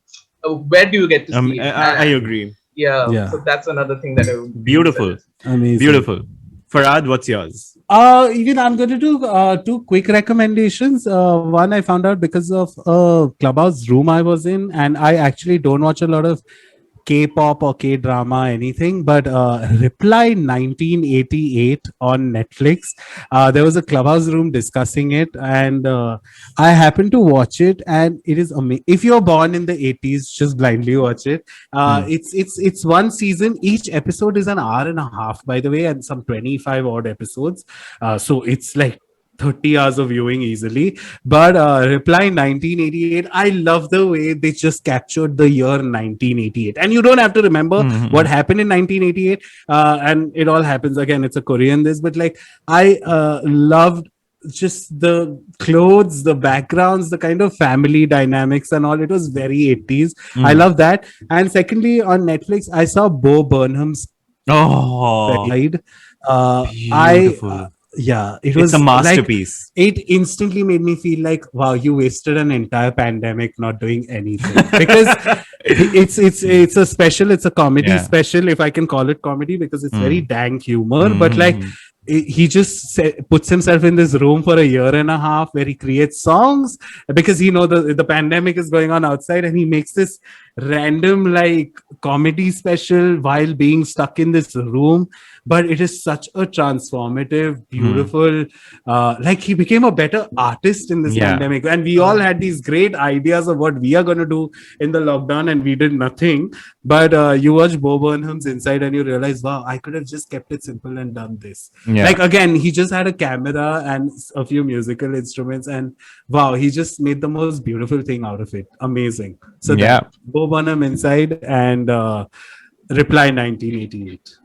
where do you get to see it? I agree. Yeah. So that's another thing that I would Beautiful. Amazing. Beautiful. Farhad, what's yours? Even I'm going to do 2 quick recommendations. One I found out because of a Clubhouse room I was in, and I actually don't watch a lot of K-pop or K-drama, anything, but Reply 1988 on Netflix. There was a Clubhouse room discussing it, and I happened to watch it, and it is amazing. If you're born in the 80s, just blindly watch it. It's one season. Each episode is an hour and a half, by the way, and some 25 odd episodes. So it's like 30 hours of viewing easily. But Reply 1988, I love the way they just captured the year 1988. And you don't have to remember what happened in 1988. And it all happens again. It's a Korean this, but like I loved just the clothes, the backgrounds, the kind of family dynamics and all. It was very 80s. I Mm. love that. And secondly, on Netflix, I saw Bo Burnham's Oh, Side. I beautiful. Yeah, it It's a was like masterpiece. it instantly made me feel like wow, you wasted an entire pandemic not doing anything because it's a special, it's a comedy Yeah. special, if I can call it comedy, because it's very Mm. dank humor, but like Mm. he just puts himself in this room for a year and a half where he creates songs because he know the pandemic is going on outside, and he makes this random like comedy special while being stuck in this room. But it is such a transformative, Mm. beautiful, like he became a better artist in this Yeah. pandemic, and we all had these great ideas of what we are going to do in the lockdown, and we did nothing. But you watch Bo Burnham's Inside and you realize, wow, I could have just kept it simple and done this. Yeah. Like again, he just had a camera and a few musical instruments, and wow, he just made the most beautiful thing out of it. Amazing. So that Yeah. Bo Burnham Inside and Reply 1988.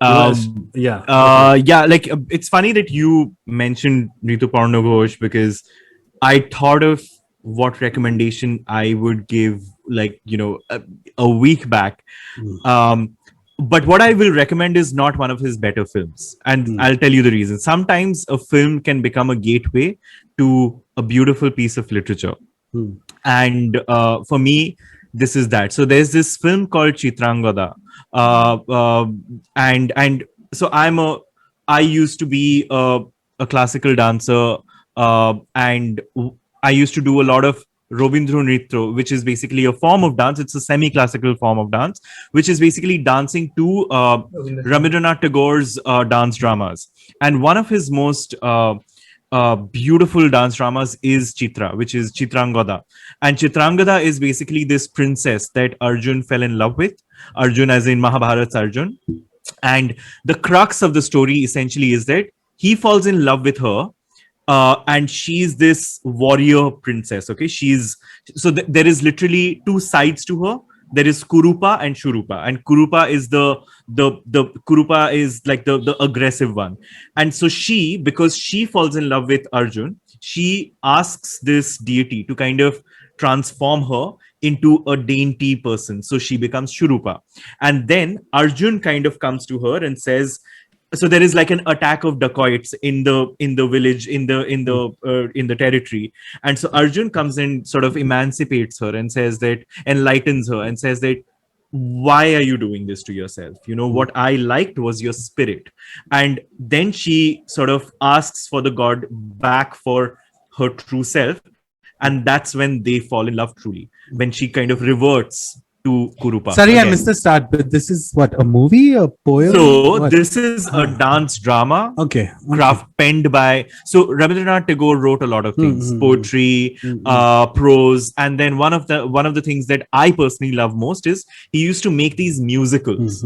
You are, Um, yeah. Okay. yeah, like it's funny that you mentioned Ritu Parno Ghosh because I thought of what recommendation I would give, like, a week back. Mm, But what I will recommend is not one of his better films. And mm, I'll tell you the reason. Sometimes a film can become a gateway to a beautiful piece of literature. mm, And for me, this is that. So there's this film called Chitrangada. And so I used to be a classical dancer, and I used to do a lot of Robindro Nritya, which is basically a form of dance. It's a semi-classical form of dance, which is basically dancing to Rabindranath Tagore's dance dramas. And one of his most beautiful dance dramas is Chitra, which is Chitrangada. And Chitrangada is basically this princess that Arjun fell in love with. Arjun, as in Mahabharat's Arjun. And the crux of the story essentially is that he falls in love with her, and she's this warrior princess. Okay, there is literally two sides to her. There is Kurupa and Shurupa, and Kurupa is the Kurupa is like the aggressive one. And so because she falls in love with Arjun, she asks this deity to kind of transform her into a dainty person, so she becomes Shurupa. And then Arjun kind of comes to her and says, so there is like an attack of dacoits in the village, in the territory. And so Arjun comes and sort of emancipates her and enlightens her and says that, why are you doing this to yourself? What I liked was your spirit. And then she sort of asks for the god back for her true self, and that's when they fall in love truly, when she kind of reverts to Kurupa sorry, I again. missed the start, but this is what, a movie, a poem? So What? this is a dance drama Okay. penned by, so Rabindranath Tagore wrote a lot of things, Mm-hmm. poetry, prose. And then one of the things that I personally love most is he used to make these musicals.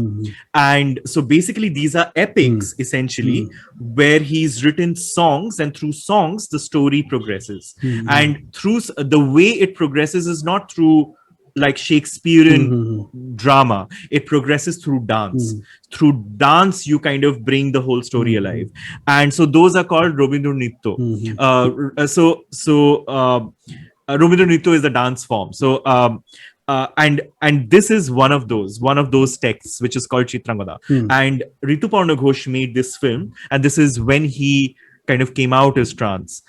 And so basically these are epics essentially, where he's written songs, and through songs the story progresses. And through the way it progresses is not through like Shakespearean drama. It progresses through dance. Through dance, you kind of bring the whole story alive. And so those are called Robindro Nritya. Robindro Nritya is the dance form. So and this is one of those texts, which is called Chitrangada. And Ritu Parno Ghosh made this film, and this is when he kind of came out as trans.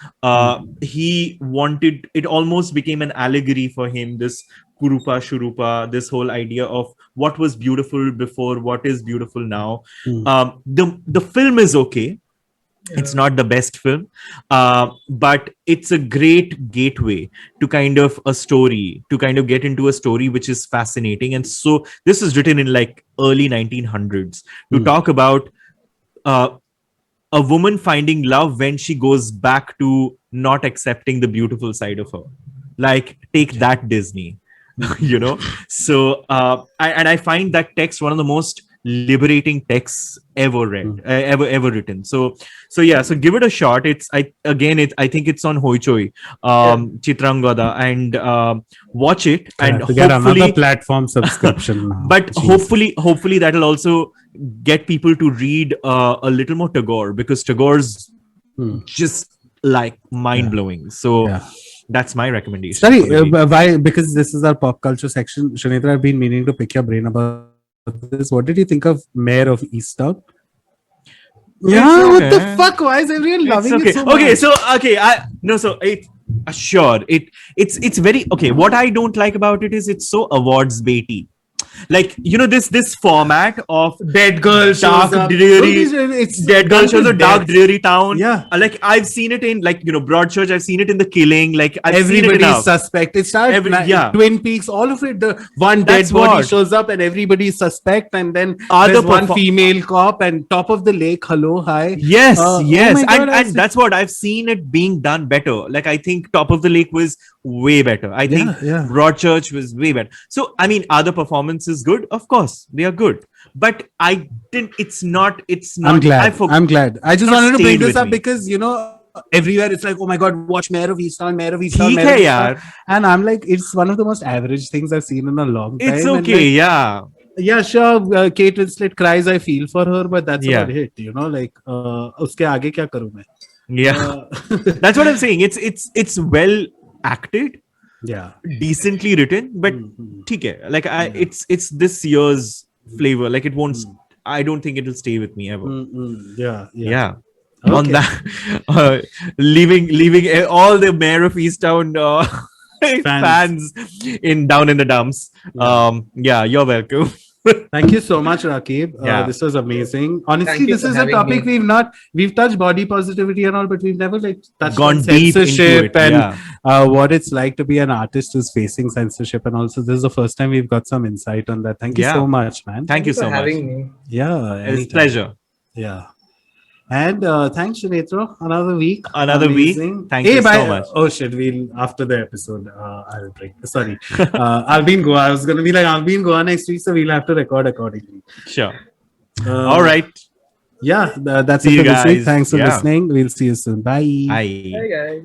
He wanted, it almost became an allegory for him, this Kurupa Shurupa, this whole idea of what was beautiful before, what is beautiful now. The film is okay. It's not the best film, but it's a great gateway to kind of a story, to kind of get into a story which is fascinating. And so this is written in like early 1900s to talk about a woman finding love when she goes back to not accepting the beautiful side of her. Like, take that, Disney. So and I find that text one of the most liberating texts ever read, ever written. So yeah, so give it a shot. I think it's on Hoichoi, Chitrangada, and watch it, and to get another hopefully, platform subscription now. but Jeez. hopefully that'll also get people to read a little more Tagore, because Tagore's just like mind blowing. So that's my recommendation. Sorry, why? Because this is our pop culture section. Sunetro, I've been meaning to pick your brain about this. What did you think of Mayor of Easttown? Yeah, what the fuck? Why is everyone loving it so much? Sure. It's very okay. What I don't like about it is it's so awards baity. Like, you know, this format of Dead Girl dark, shows up. dreary, It's Dead Girl shows a dark, death. dreary town. Yeah. Like, I've seen it in, like, you know, Broadchurch. I've seen it in The Killing. Like, I've seen it Everybody is enough. suspect. It started Yeah. Twin Peaks, all of it. The one That's dead body what. shows up and everybody is suspect, and then Other there's one perfor- female cop and top of the lake. Hello, hi. Yes, yes. Oh my God, And that's what I've seen it being done better. Like, I think Top of the Lake was way better. I think Broadchurch was way better. So, I mean, are the performances good? Of course, they are good. But I didn't, it's not. I'm glad. I'm glad. I just wanted to bring this with up me. because, you know, everywhere it's like, oh my God, watch Mayor of Easttown, Mayor of Easttown, ठीक Mayor of है Easttown. यार. And I'm like, it's one of the most average things I've seen in a long time. It's And okay, like, yeah. yeah, sure, Kate Winslet cries, I feel for her, but that's Yeah. about it, you know, like, uske aage kya karu main? Yeah. That's what I'm saying. It's well acted, Yeah. decently written, but ठीक है. Like, it's this year's flavor. Like, it won't, I don't think it'll stay with me ever. Yeah. Yeah. Okay. On that, leaving all the Mayor of Easttown fans down in the dumps. Yeah, you're welcome. Thank you so much, Raqeeb. Yeah. This was amazing. Honestly, Thank you this for is a having topic me. we've touched body positivity and all, but we've never like touched Gone on deep into censorship it, and yeah. what it's like to be an artist who's facing censorship. And also, this is the first time we've got some insight on that. Thank you Yeah. so much, man. Thank you for so much. having me. Yeah, It's a anytime. pleasure. Yeah. And thanks, Sunetro. Another week. Another Amazing. week. Thank you so bye. much. Oh shit! We'll after the episode. I'll break. Sorry. I'll be in Goa. I was gonna be like, I'll be in Goa next week, so we'll have to record accordingly. Sure. All right. Yeah, that's See it you for this week. guys. Thanks for Yeah. listening. We'll see you soon. Bye. Bye. Bye, guys.